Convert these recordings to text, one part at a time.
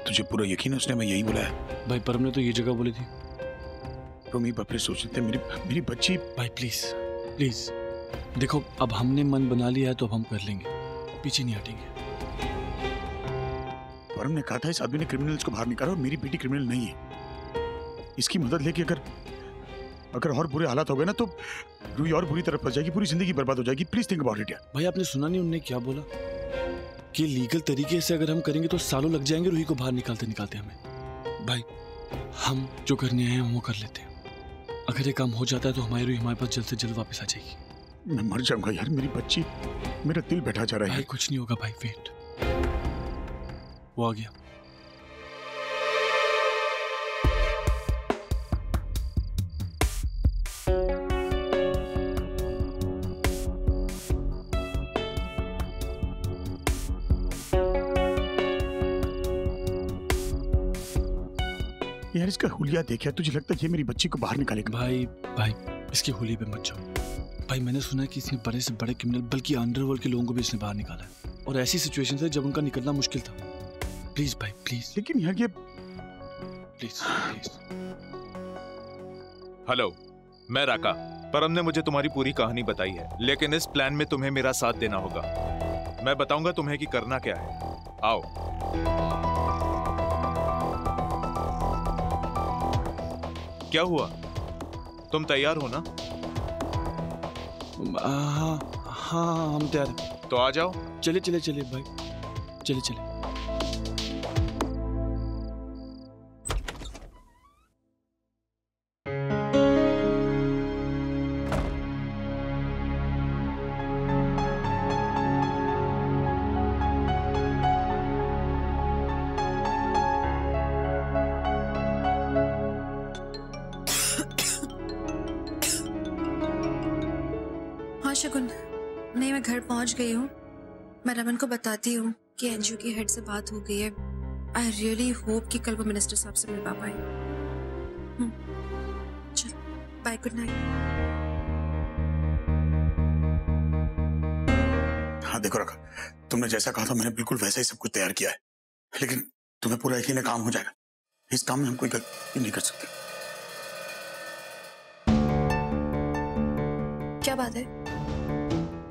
तुझे पूरा यकीन है उसने मैं यही बोला है? भाई परम ने तो ये जगह बोली थी। मम्मी पापा सोच रहे थे मेरी बच्ची। भाई प्लीज प्लीज देखो, अब हमने मन बना लिया है तो अब हम कर लेंगे, पीछे नहीं हटेंगे। परम ने कहा था इस आदमी ने क्रिमिनल्स को बाहर निकाला और मेरी बेटी क्रिमिनल नहीं है। इसकी मदद लेके अगर और बुरे हालात हो गए ना तो रूही और बुरी तरफ फंस जाएगी, पूरी जिंदगी बर्बाद हो जाएगी। प्लीज थिंक अबाउट इट यार। भाई आपने सुना नहीं उन्होंने क्या बोला कि लीगल तरीके से अगर हम करेंगे तो सालों लग जाएंगे रूही को बाहर निकालते निकालते हमें। भाई हम जो करने आए हैं वो कर लेते हैं। अगर ये काम हो जाता है तो हमारी रूही हमारे पास जल्द से जल्द वापस आ जाएगी। मैं मर जाऊंगा यार, मेरी बच्ची, मेरा दिल बैठा जा रहा है। भाई कुछ नहीं होगा भाई, वेट, वो आ गया। यार इसका हुलिया देखा, तुझे लगता है ये मेरी बच्ची को बाहर निकालेगा? भाई इसकी हुलिये पे मत जाओ। भाई मैंने सुना है कि इसने बड़े से बड़े क्रिमिनल बल्कि अंडरवर्ल्ड के लोगों को भी इसने बाहर निकाला है, और ऐसी सिचुएशन है जब उनका निकलना मुश्किल था। प्लीज भाई प्लीज। लेकिन यार ये प्लीज। हेलो, मैं राका। परम ने मुझे तुम्हारी पूरी कहानी बताई है, लेकिन इस प्लान में तुम्हें मेरा साथ देना होगा। मैं बताऊंगा तुम्हें कि करना क्या है। आओ। क्या हुआ, तुम तैयार हो ना? हाँ हम तैयार हैं। तो आ जाओ। चलिए भाई, चलिए। हाँ शगुन, नहीं मैं घर पहुंच गई हूँ। मैं रमन को बताती हूँ कि एनजीओ की हेड से बात हो गई है। आई रियली होप कि कल वो मिनिस्टर साहब से मिल पाए। चल बाय, गुड नाइट। हाँ देखो रखा, तुमने जैसा कहा था मैंने बिल्कुल वैसा ही सब कुछ तैयार किया है, लेकिन तुम्हें पूरा यकीन है काम हो जाएगा। इस काम में हम कोई गलती नहीं कर सकते। क्या बात है?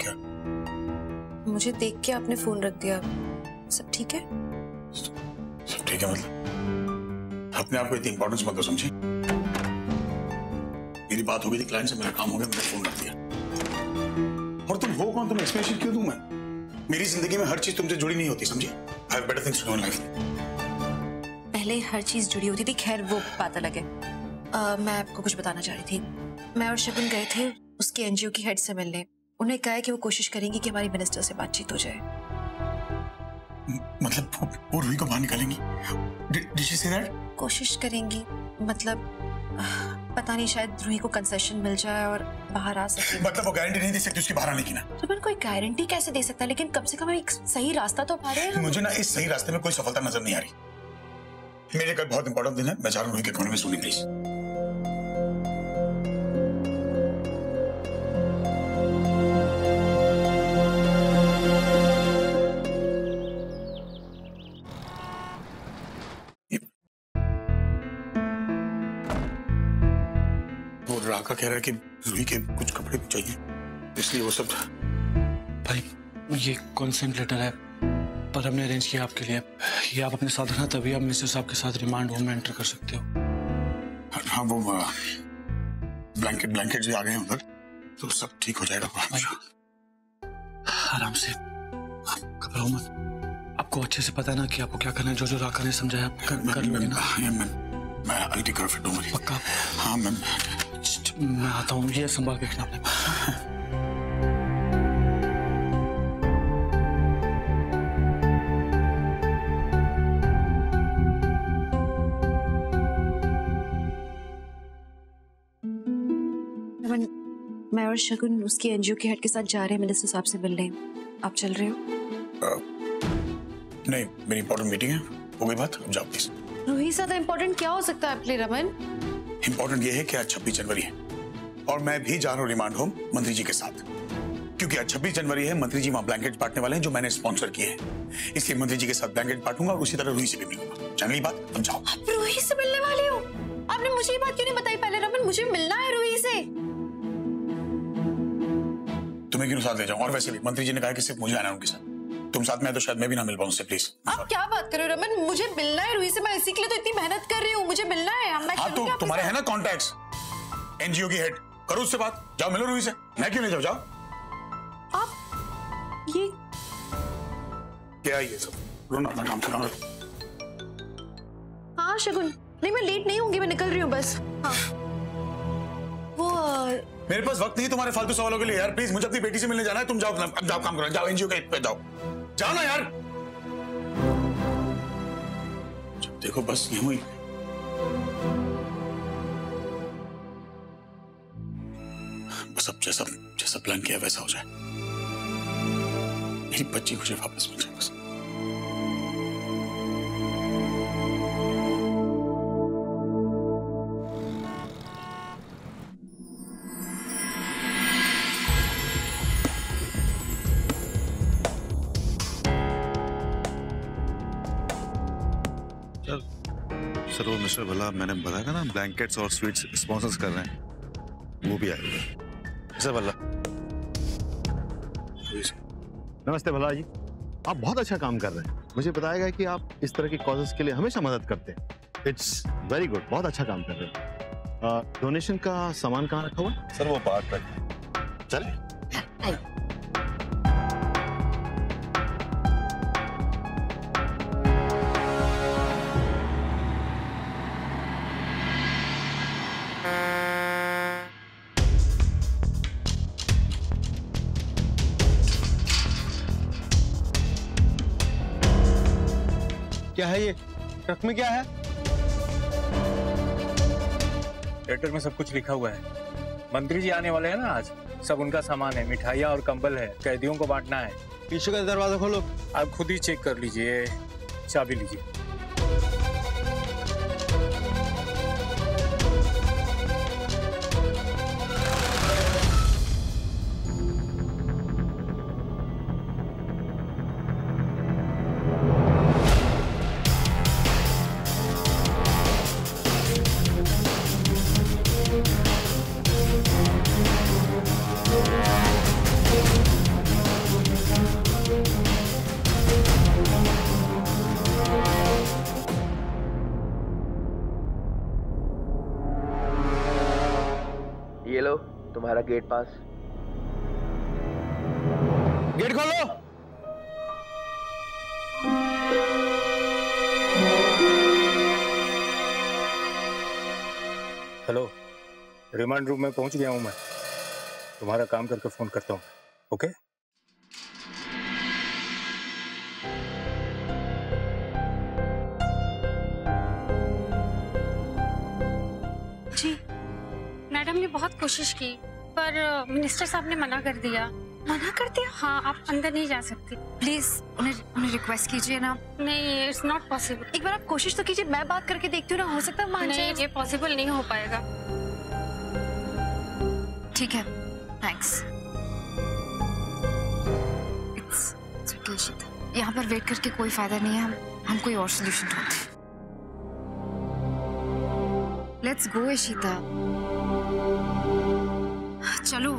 क्या? मुझे देख के आपने फोन रख दिया, सब ठीक है? सब ठीक है मतलब? अपने आप को इतनी इंपॉर्टेंस मत दो, समझी? मेरी बात हो गई थी क्लाइंट से, मेरा काम हो गया, मैंने फोन रख दिया। और तुम हो कौन? तुम एक्सप्लेनेशन क्यों दूं मैं? मेरी जिंदगी में हर चीज तुमसे जुड़ी नहीं होती, समझी? I have better things to do in life. पहले हर चीज जुड़ी होती थी, खैर वो बात अलग है। मैं आपको कुछ बताना चाह रही थी। मैं और शगुन गए थे उसके एनजीओ की हेड से मिलने। उन्हें कहा है कि वो कोशिश करेंगी कि हमारी मिनिस्टर से बातचीत हो जाए। मतलब वो रूही को बाहर निकालेंगी? Did she say that? कोशिश करेंगी मतलब पता नहीं, शायद रूही को कंसेशन मिल जाए और बाहर आ सके। मतलब वो गारंटी नहीं दे सकती उसकी बाहर आने की ना? तो कोई गारंटी कैसे दे सकता है, लेकिन कम से कम एक सही रास्ता तो पा रहे हैं। मुझे ना इस सही रास्ते में कोई सफलता नजर नहीं आ रही। मेरे कल बहुत इंपॉर्टेंट दिन है, मैं जा रहा हूँ रूही के कोने में सोने, प्लीज। राका कह रहा है कि रूही के कुछ कपड़े भी चाहिए, इसलिए वो सब। भाई ये कॉन्सेंट लेटर है, पर हमने अरेंज किया आपके लिए। ये आप अपने साथ रखना, तभी आप मिनिस्टर साहब के साथ रिमांड होम में एंटर कर सकते हो। हाँ वो ब्लैंकेट जो आ गए हैं उधर, तो सब ठीक हो जाएगा। आराम से, घबराओ मत। आपको अच्छे से पता है ना कि आपको क्या करना है। जो राका ने समझाया आप कर लोगे ना? मैं I take care of it, don't worry. पक्का? हाँ मैं आता हूँ, ये संभाल के रखना अपने पास। मैं और शगुन उसकी एनजीओ के हेड के साथ जा रहे हैं मिनिस्टर साहब से मिलने। आप चल रहे हो? नहीं, मेरी इंपॉर्टेंट मीटिंग है, हो गई बात, अब जाओ प्लीज। रूही ज्यादा इंपॉर्टेंट क्या हो सकता है आपके लिए रमन? इंपॉर्टेंट ये है कि आज 26 जनवरी है और मैं भी जा रहा हूँ रिमांड होम मंत्री जी के साथ, क्योंकि आज 26 जनवरी है। मंत्री जी वहाँ ब्लैंकेट बांटने वाले हैं जो मैंने स्पॉन्सर किए हैं, इसलिए मंत्री जी के साथ ब्लैंकेट बांटूंगा और उसी तरह रूही से भी मिलूंगा। जंगली बात, तुम जाओ। आप रूही से मिलने वाले हो? आपने मुझे ये बात क्यों नहीं बताई पहले रमन? मुझे मिलना है रूही से। तुम्हें क्यों साथ ले जाऊं? और वैसे भी मंत्री जी ने कहा कि सिर्फ मुझे आना है उनके साथ। तुम साथ में तो शायद मैं भी ना मिल पाऊं उससे, प्लीज। आप क्या बात कर रहे हो रमन? मुझे मिलना है रूही से, मैं इसी के लिए तो इतनी मेहनत कर रही हूँ, मुझे मिलना है। हाँ तो तुम्हारे है ना कॉन्टैक्ट्स, एनजीओ की हेड, करो उससे बात, जाओ मिलो रूही से। मैं क्यों नहीं जाऊँ? जाओ। आप ये क्या ये सब? रोना अपना काम करो। हाँ शगुन, नहीं मैं लेट नहीं होंगी, मैं निकल रही हूँ बस। हाँ वो मेरे पास वक्त नहीं तुम्हारे फालतू सवालों के लिए यार, प्लीज। मुझे अपनी बेटी से मिलने जाना है, तुम जाओ, अब जाओ काम करो, जाओ एनजीओ के हेड पे जाओ, जाओ ना यार। देखो बस यूं ही बस, अब जैसा जैसा प्लान किया वैसा हो जाए, मेरी बच्ची मुझे वापस मिल जाए बस। सर वो मिस्टर भल्ला, मैंने बताया था ना ब्लैंकेट्स और स्वीट्स स्पॉन्सर्स कर रहे हैं, वो भी आए हुए। सर भल्ला। नमस्ते भल्ला जी, आप बहुत अच्छा काम कर रहे हैं। मुझे बताया गया कि आप इस तरह की कॉजेस के लिए हमेशा मदद करते हैं। इट्स वेरी गुड, बहुत अच्छा काम कर रहे हैं। डोनेशन का सामान कहाँ रखा हुआ है? सर वो बात पर चले। क्या है ये? ट्रक में क्या है? लेटर में सब कुछ लिखा हुआ है। मंत्री जी आने वाले हैं ना आज, सब उनका सामान है, मिठाइयाँ और कंबल है, कैदियों को बांटना है। पीछे का दरवाजा खोलो। आप खुद ही चेक कर लीजिए, चाबी लीजिए। ये लो तुम्हारा गेट पास। गेट खोलो। हेलो, रिमांड रूम में पहुंच गया हूं मैं। तुम्हारा काम करके फोन करता हूं। ओके? जी मैडम ने बहुत कोशिश की पर मिनिस्टर साहब ने मना कर दिया। मना कर दिया? हाँ, आप अंदर नहीं जा सकती। प्लीज उन्हें रिक्वेस्ट कीजिए ना। नहीं, इट्स नॉट पॉसिबल। एक बार आप कोशिश तो कीजिए, मैं बात करके देखती हूँ ना, हो सकता है मान जाए। नहीं, ये पॉसिबल नहीं हो पाएगा। ठीक है, थैंक्स। इट्स ओके इशिता, यहाँ पर वेट करके कोई फायदा नहीं है, हम कोई और सोल्यूशन ढूंढते हैं। लेट्स गो इशिता, चलो।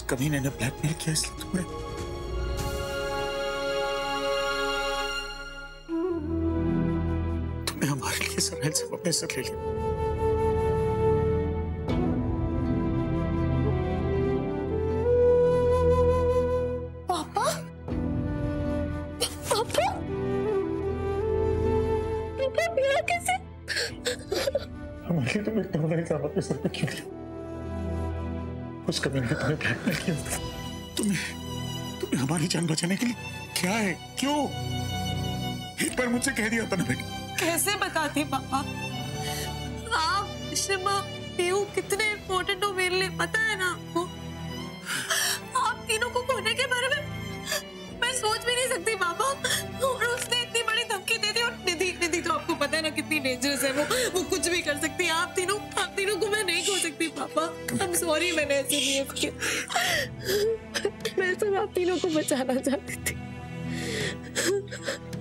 कभी ने ब्लैकमेल किया इसलिए तुमने हमारे लिए सहल से अपने सर ले लिया। पापा पापा पापा मेरा कैसे हमारे तुम इतना बड़ा इल्जाम अपने सर पे क्यों लिया? उस कभी ने तुम्हें ब्लैकमेल किया। तुम्हें हमारी जान बचाने के लिए क्या है, क्यों? एक बार मुझसे कह दिया था ना बेटी। कैसे बताती पापा? आप शिमा पीयू कितने इम्पोर्टेंट हो मेरे लिए, पता है ना आपको? आप तीनों को खोने के बारे में मैं सोच भी नहीं सकती पापा। और उसने इतनी बड़ी धमकी दे दी, और निधि तो आपको पता है ना कितनी डेंजरस है वो कुछ भी कर सकती है। आप तीनों को मैं नहीं खो सकती पापा। I'm sorry मैंने ऐसे बिहेव किया। मैं तो आप तीनों को बचाना चाहती थी।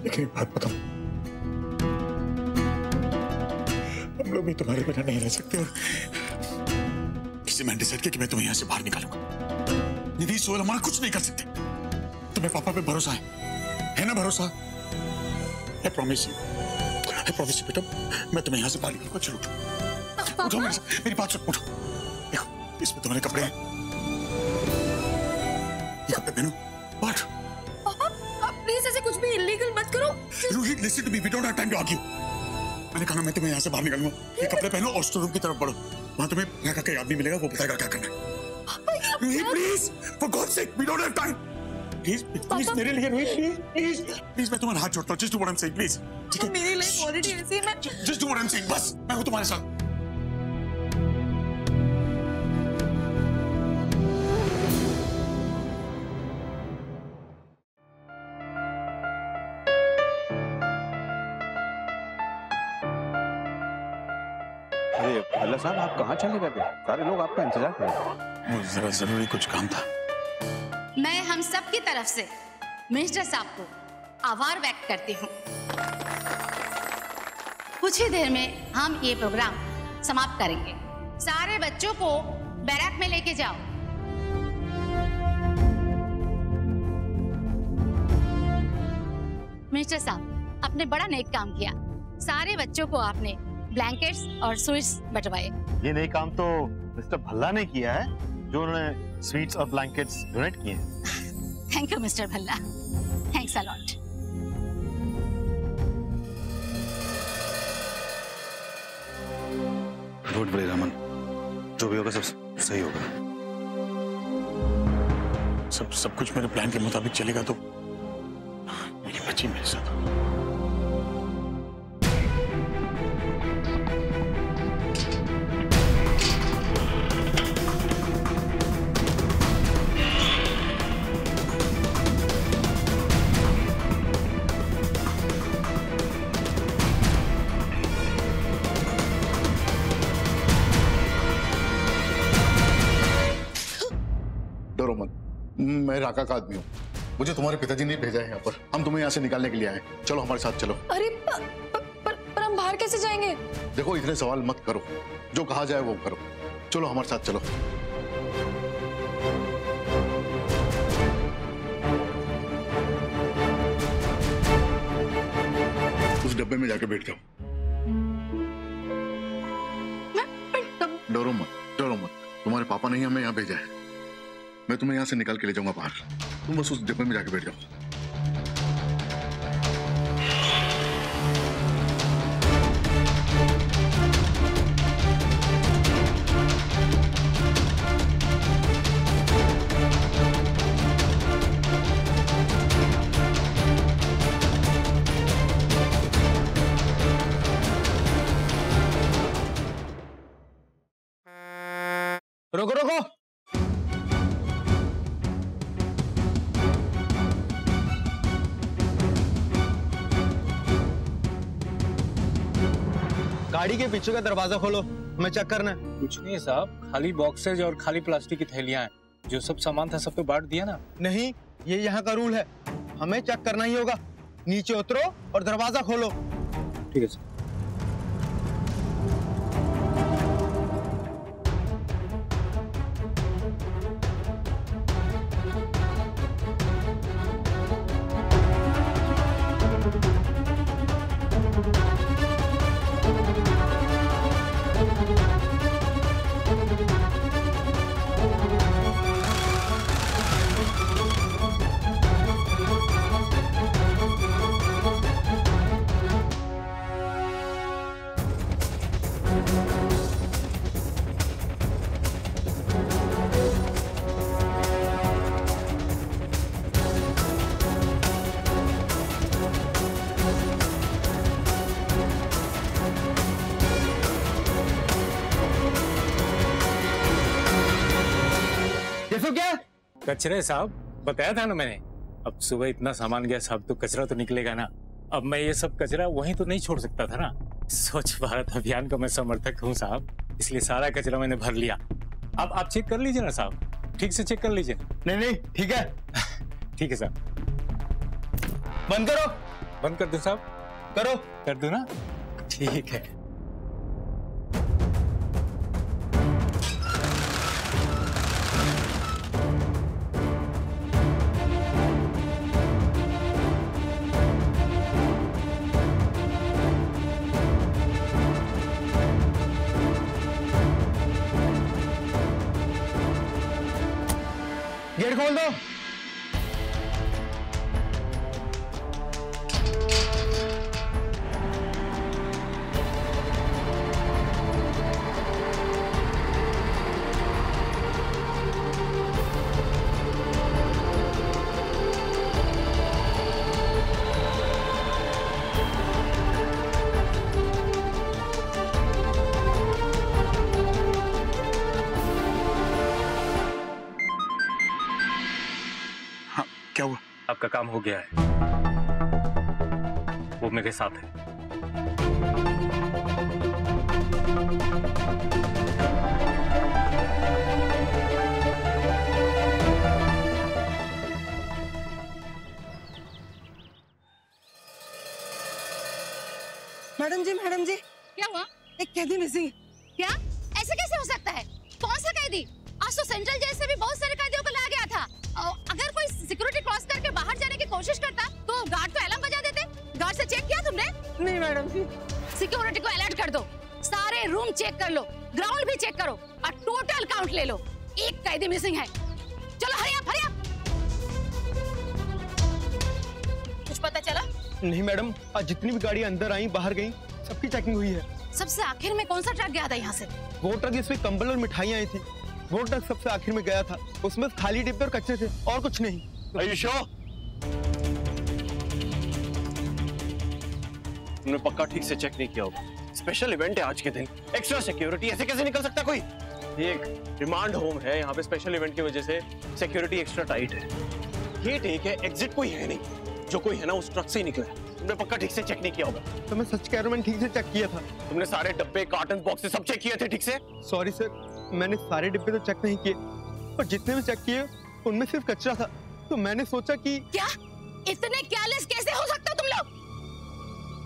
लेकिन एक बात बताऊं, हम लोग भी तुम्हारे बिना नहीं रह सकते, और किसी मैंने डिसाइड किया कि मैं तुम्हें यहाँ से बाहर निकालूंगा। निधि सोहेल हमारा कुछ नहीं कर सकते। तुम्हें पापा पे भरोसा है ना? भरोसा? I promise you बेटा, मैं तुम्हें यहाँ से बाहर निकालूंगा। चलो उठो मेरे साथ, मेरी बात सुनो, उठो। देखो इसमें तुम्हारे कपड़े हैं, ये कपड़े पहनो, बाहर। पापा आप प्लीज ऐसे कुछ भी इलीगल मत करो। Rohit listen to me, we don't have time to argue। मैंने कहा ना मैं तुम्हें यहाँ से बाहर निकालूंगा। ये कपड़े पहनो और स्टोर रूम की तरफ बढ़ो, वहाँ तुम्हें यहाँ का आदमी मिलेगा, वो बताएगा क्या करना है। Rohit please, for God's sake, we don't have time। Please मेरे लिए रोहित, प्लीज मैं तुम्हारा हाथ जोड़ता हूँ, just do what I'm saying, please। ठीक है? मेरी लाइफ ऑलरेडी ऐसी है, मैं just do what I'm saying, बस मैं हूँ तुम्हारे साथ। अरे भल्ला साहब, आप कहाँ चले गए थे? सारे लोग आपका इंतजार कर रहे थे। वो जरा जरूरी कुछ काम था। मैं हम सब की तरफ से मिनिस्टर साहब को आभार व्यक्त करती हूँ। कुछ ही देर में हम ये प्रोग्राम समाप्त करेंगे। सारे बच्चों को बैरक में लेके जाओ। मिनिस्टर साहब, आपने बड़ा नेक काम किया। सारे बच्चों को आपने ब्लैंकेट्स और स्वीट्स बंटवाए। ये नई काम तो मिस्टर भल्ला ने किया है, जो उन्होंने स्वीट्स और ब्लैंकेट्स डोनेट किए हैं। Thank you mister Bhalla, thanks a lot. Don't worry Raman, जो भी होगा सब सही होगा। सब कुछ मेरे प्लान के मुताबिक चलेगा तो मेरी बच्ची मेरे साथ। डरो मत, मैं राका का आदमी हूँ। मुझे तुम्हारे पिताजी ने भेजा है यहाँ पर। हम तुम्हें यहाँ से निकालने के लिए आए। चलो हमारे साथ चलो। अरे पर हम बाहर कैसे जाएंगे? देखो इतने सवाल मत करो, जो कहा जाए वो करो। चलो हमारे साथ चलो। उस डब्बे में जाके बैठ जाओ। डरो मत, तुम्हारे पापा ने ही हमें यहाँ भेजा है। मैं तुम्हें यहाँ से निकाल के ले जाऊंगा बाहर। तुम बस उस डब्बे में जाके बैठ जाओ। रोको रोको। गाड़ी के पीछे का दरवाजा खोलो, हमें चेक करना है। कुछ नहीं है साहब, खाली बॉक्सेज और खाली प्लास्टिक की थैलियां हैं। जो सब सामान था सब तो बांट दिया ना। नहीं, ये यहाँ का रूल है, हमें चेक करना ही होगा। नीचे उतरो और दरवाजा खोलो। ठीक है सर। कचरे साहब, बताया था ना मैंने। अब सुबह इतना सामान गया साहब, तो कचरा तो निकलेगा ना। अब मैं ये सब कचरा वहीं तो नहीं छोड़ सकता था ना। स्वच्छ भारत अभियान का मैं समर्थक हूँ साहब, इसलिए सारा कचरा मैंने भर लिया। अब आप चेक कर लीजिए ना साहब, ठीक से चेक कर लीजिए। नहीं नहीं ठीक है। ठीक है साहब। बंद करो। बंद कर दूं साहब? करो। कर दूं ना? ठीक है। गेट खोल दो। क्या हुआ? आपका काम हो गया है, वो मेरे साथ है। मैडम जी क्या हुआ? एक कैदी मिसिंग। क्या? ऐसे कैसे हो सकता है? कौन सा कैदी? आज तो सेंट्रल जेल से भी बहुत सारे कैदियों को लाया गया था। अगर कोई सिक्योरिटी क्रॉस करके बाहर जाने की कोशिश करता तो गार्ड तो अलार्म बजा देते। गार्ड से चेक किया तुमने? नहीं मैडम जी। सिक्योरिटी को अलर्ट कर दो, सारे रूम चेक कर लो, ग्राउंड भी चेक करो और टोटल काउंट ले लो। एक कैदी मिसिंग है। चलो हरी अप। कुछ पता चला? नहीं मैडम, आज जितनी भी गाड़ी अंदर आई बाहर गई सबकी चेकिंग हुई है। सबसे आखिर में कौन सा ट्रक गया था यहाँ से? वो ट्रक जिसमें कंबल और मिठाइयाँ आई थी, वो ट्रक सबसे आखिर में गया था। उसमें खाली डिब्बे और कचरे थे और कुछ नहीं। तुमने पक्का ठीक से चेक नहीं किया होगा। स्पेशल इवेंट है आज के दिन, एक्स्ट्रा सिक्योरिटी, ऐसे कैसे निकल सकता कोई? एक रिमांड होम है, यहाँ पे स्पेशल इवेंट की वजह से सिक्योरिटी एक्स्ट्रा टाइट है। ये ठीक है, एग्जिट कोई है नहीं, जो कोई है ना उस ट्रक से ही निकला है। तुमने पक्का ठीक से चेक नहीं किया होगा। तो मैं सच कह रहा हूँ, मैंने ठीक से चेक किया था। तुमने सारे डब्बे, कार्टन, बॉक्सेस सब चेक किए थे ठीक से? सॉरी सर, मैंने सारे डिब्बे तो चेक नहीं किए, और जितने भी चेक किए उनमें सिर्फ कचरा था। तो मैंने सोचा कि क्या इतने केयरलेस कैसे हो सकते हो तुम लोग?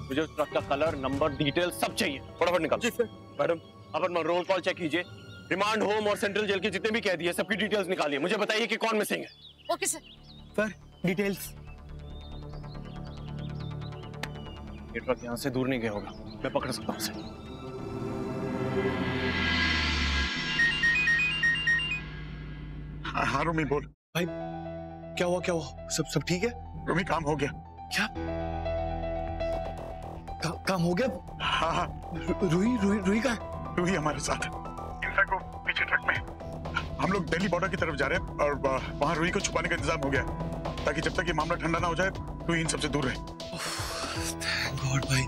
मुझे उस ट्रक का कलर, नंबर, डिटेल सब चाहिए, फटाफट निकाल। जी सर। मैडम, अपन रोल कॉल चेक कीजिए, रिमांड होम और सेंट्रल जेल के जितने भी कैदी है सबकी डिटेल्स निकालिए। मुझे बताइए कि कौन मिसिंग है। Okay sir. Sir details. ये ट्रक यहाँ से दूर नहीं गया होगा, मैं पकड़ सकता हूँ उसे। हाँ रोमी बोल। भाई क्या हुआ? सब ठीक है? रोमी काम हो गया। क्या काम हो गया? हाँ। रूही का? रूही हमारे साथ है। इंसान को पीछे ट्रक में। हम लोग दिल्ली बॉर्डर की तरफ जा रहे हैं और वहाँ रूही को छुपाने का इंतजाम हो गया, ताकि जब तक ये मामला ठंडा ना हो जाए रूही इन सबसे दूर रहे। थैंक गॉड भाई।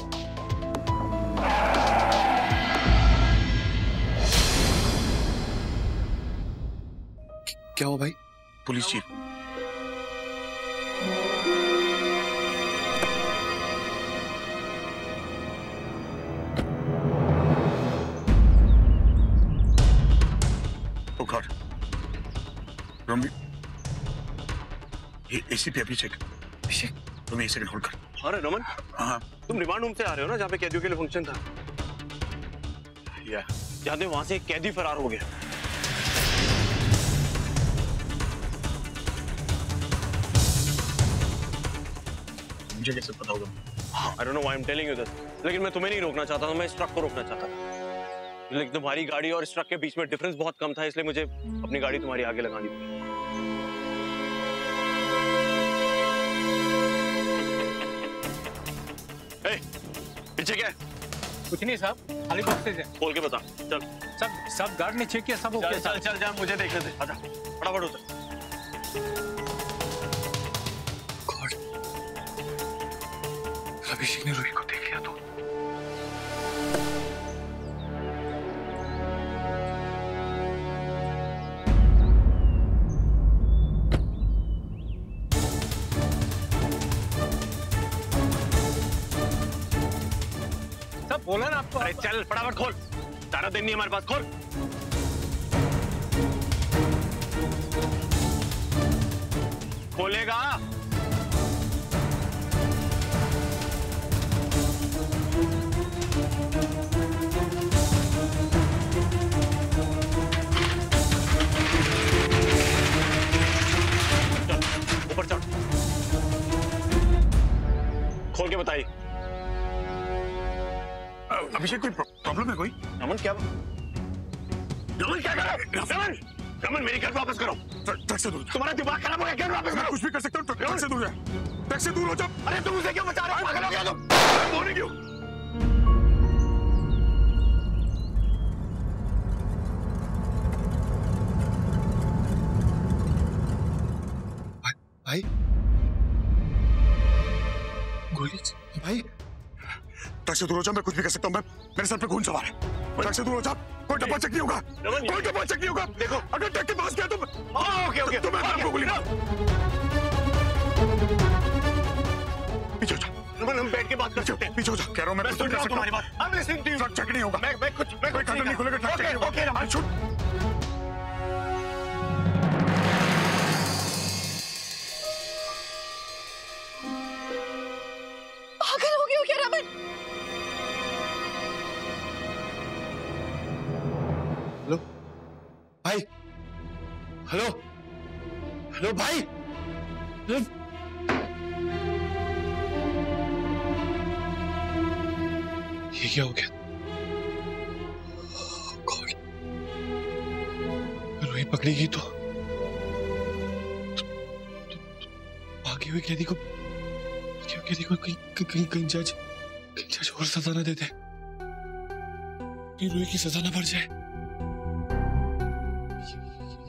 क्या हुआ भाई? Police chief. Oh God. Raman, ये एसीपी अभिषेक। अभिषेक, तुम एक सेकंड होल्ड कर। अरे रमन, हाँ, तुम रिमांड रूम से आ रहे हो ना, जहाँ पे कैदियों के लिए फंक्शन था? याद है, वहां से एक कैदी फरार हो गया। मुझे कैसे पता होगा? I don't know why I'm telling you this. लेकिन मैं तुम्हें नहीं रोकना चाहता था, मैं इस ट्रक को रोकना चाहता था। लेकिन तुम्हारी गाड़ी और इस ट्रक के बीच में डिफरेंस बहुत कम था, इसलिए मुझे अपनी गाड़ी तुम्हारी आगे लगानी पड़ी। पीछे क्या है? कुछ नहीं साहब, खाली बॉक्सेज है। खोल के बता। चल। सब गार्ड ने चेक किया, सब ओके। चल जा, मुझे देखने दे। आजा, फटाफट उतर। अभिषेक ने रूही को देख लिया तो? सब बोला ना आपको। अरे चल फटाफट खोल, सारा दिन नहीं हमारे पास, खोल। खोलेगा? ऊपर चढ़, खोल के बताइए। अभिषेक, कोई प्रॉब्लम है कोई? रमन क्या कर रहा है? रमन मेरी घर वापस करो। ट्रक से दूर। तुम्हारा दिमाग खराब हो गया, घर वापस करो। कुछ भी कर सकता हूँ, ट्रक से दूर है। ट्रक से दूर हो जाओ। अरे तुम उसे क्यों बचा रहे हो? पागल हो गया तुम? बोलने क्यों? भाई, गोली भाई, ट्रक से दूर हो जा, मैं कुछ भी कर सकता हूँ। मैं, मेरे सर पे खून सवार है। ट्रक से दूर हो जा, कोई डब्बा चेक नहीं होगा। कोई डब्बा चेक नहीं होगा। देखो, अगर ट्रक के पास गया तो ओके तो मैं आपको गोली पीछे हो जा। रमन, हम बैठ के बात कर सकते हैं। पीछे हो जा, कह रहा हूँ मैं सुन रहा हूँ तुम्हारी बात। I'm listening to you. Truck check नहीं होगा। मैं कुछ नहीं खुलेगा। ट्रक चेक नहीं होगा। ओके रमन, छूट। पागल हो गए हो क्या रमन? हेलो भाई, हेलो हेलो भाई, ये क्या हो गया? गॉड, रूही पकड़ेगी तो भागी हुई कैदी को कहीं जज और सजा ना देते, रूही की सजा ना बढ़ जाए।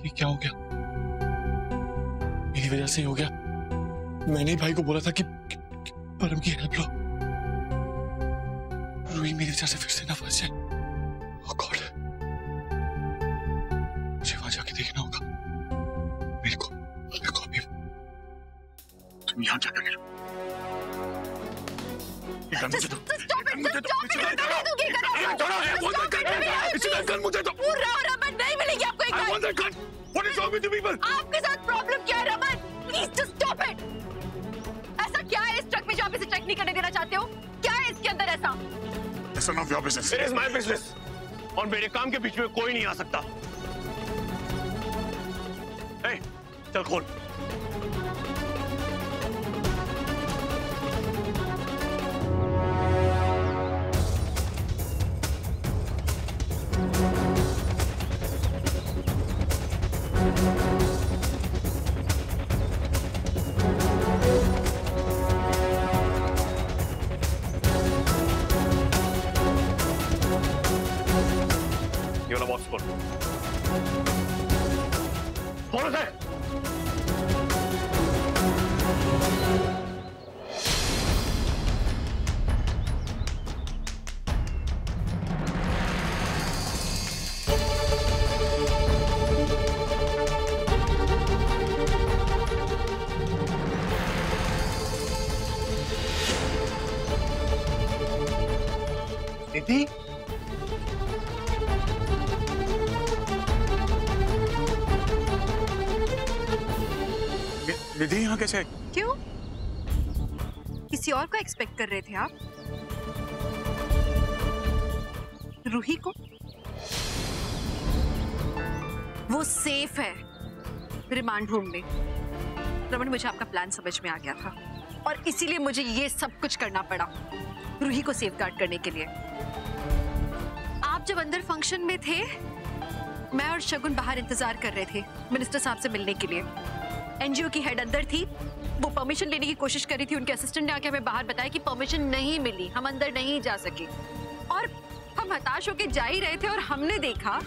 ये क्या हो गया? मेरी वजह से ही हो गया। मैंने ही भाई को बोला था कि परम की हेल्प लो, रूही मेरी वजह से फिर से ना फंस जाए। ओह गॉड, मुझे वहां जाके देखना होगा। मेरे को अभी तुम यहां जाकर गिरो। नहीं मिलेगी आपको एक आपके साथ प्रॉब्लम क्या है Raman? Please just stop it. ऐसा क्या है इस ट्रक में जो आप इसे चेक नहीं करने देना चाहते हो? क्या है इसके अंदर ऐसा? It's none of your business. It is my business. और मेरे काम के बीच में कोई नहीं आ सकता। Hey, चल खोल। ये वाला बॉक्स खोल। खोलो सर। निधि, निधि यहाँ कैसे? क्यों? किसी और को एक्सपेक्ट कर रहे थे आप? रूही को? वो सेफ है रिमांड होम में। रमन, मुझे आपका प्लान समझ में आ गया था और इसीलिए मुझे ये सब कुछ करना पड़ा रूही को सेफगार्ड करने के लिए। आप जब अंदर फंक्शन में थे, मैं और शगुन बाहर इंतजार कर रहे थे मिनिस्टर साहब से मिलने के लिए। एनजीओ की हेड अंदर थी, वो परमिशन लेने की कोशिश कर रही थी। उनके असिस्टेंट ने आके हमें बाहर बताया कि परमिशन नहीं मिली, हम अंदर नहीं जा सके। और हम हताश होकर जा ही रहे थे और हमने देखा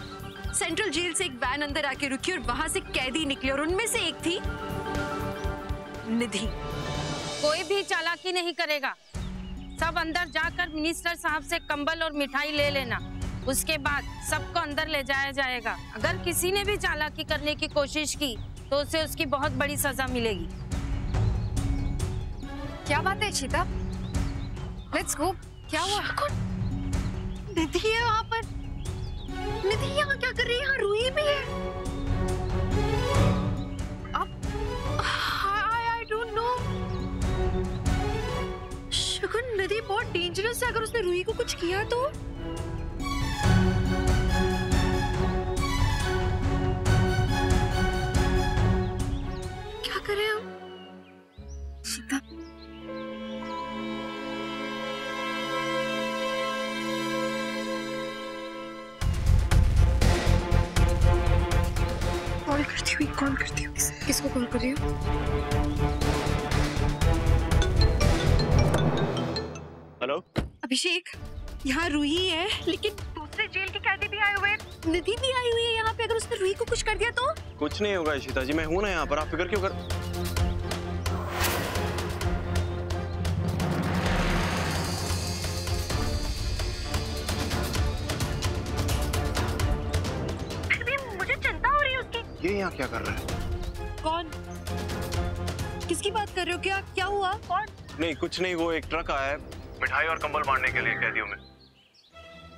सेंट्रल जेल से एक वैन अंदर आके रुकी और वहां से कैदी निकले और उनमें से एक थी निधि। कोई भी चालाकी नहीं करेगा। सब अंदर जाकर मिनिस्टर साहब से कंबल और मिठाई ले लेना, उसके बाद सबको अंदर ले जाया जाएगा। अगर किसी ने भी चालाकी करने की कोशिश की तो उसे उसकी बहुत बड़ी सजा मिलेगी। क्या बात है इशिता? Let's go. क्या हुआ? निधि है वहां पर। निधि यहाँ क्या कर रही है? यहाँ रूही भी है। अब आई डोंट नो। शगुन, निधि बहुत डेंजरस है। अगर उसने रूही को कुछ किया तो? क्या करें हम? इशिता, कॉल करती हूँ। किसको कॉल कर रही हूँ? हेलो अभिषेक, यहाँ रूही है लेकिन दूसरे जेल के कैदी भी आए हुए हैं। निधि भी आई हुई है यहाँ पे। अगर उसने रूही को कुछ कर दिया तो? कुछ नहीं होगा इशिता जी, मैं हूं ना यहाँ पर, आप फिक्र क्यों कर। मुझे चिंता हो रही है उसकी। ये यहाँ क्या कर रहा है? कौन? किसकी बात कर रहे हो? क्या क्या हुआ? कौन? नहीं कुछ नहीं, वो एक ट्रक आया है मिठाई और कंबल बांटने के लिए कैदियों में।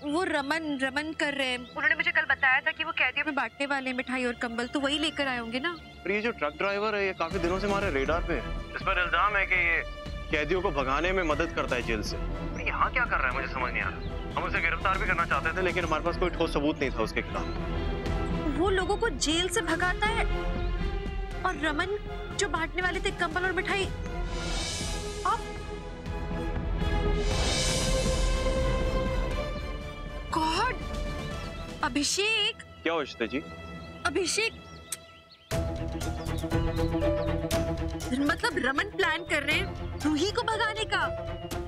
वो रमन कर रहे हैं। उन्होंने मुझे कल बताया था कि वो कैदियों में बांटने वाले हैं मिठाई और कंबल, तो वही लेकर आए होंगे ना। पर ये जो ट्रक ड्राइवर है ये काफी दिनों से हमारे रेडार पे है। इस पर इल्जाम है कि ये कैदियों को भगाने में मदद करता है जेल से। पर यहाँ क्या कर रहा है मुझे समझ नहीं आ रहा। हम उसे गिरफ्तार भी करना चाहते थे लेकिन हमारे पास कोई ठोस सबूत नहीं था उसके खिलाफ। वो लोगों को जेल से भगाता है और रमन जो बांटने वाले थे कंबल और मिठाई। गॉड! अभिषेक! क्या हो इशिता जी? अभिषेक, मतलब रमन प्लान कर रहे हैं रूही को भगाने का।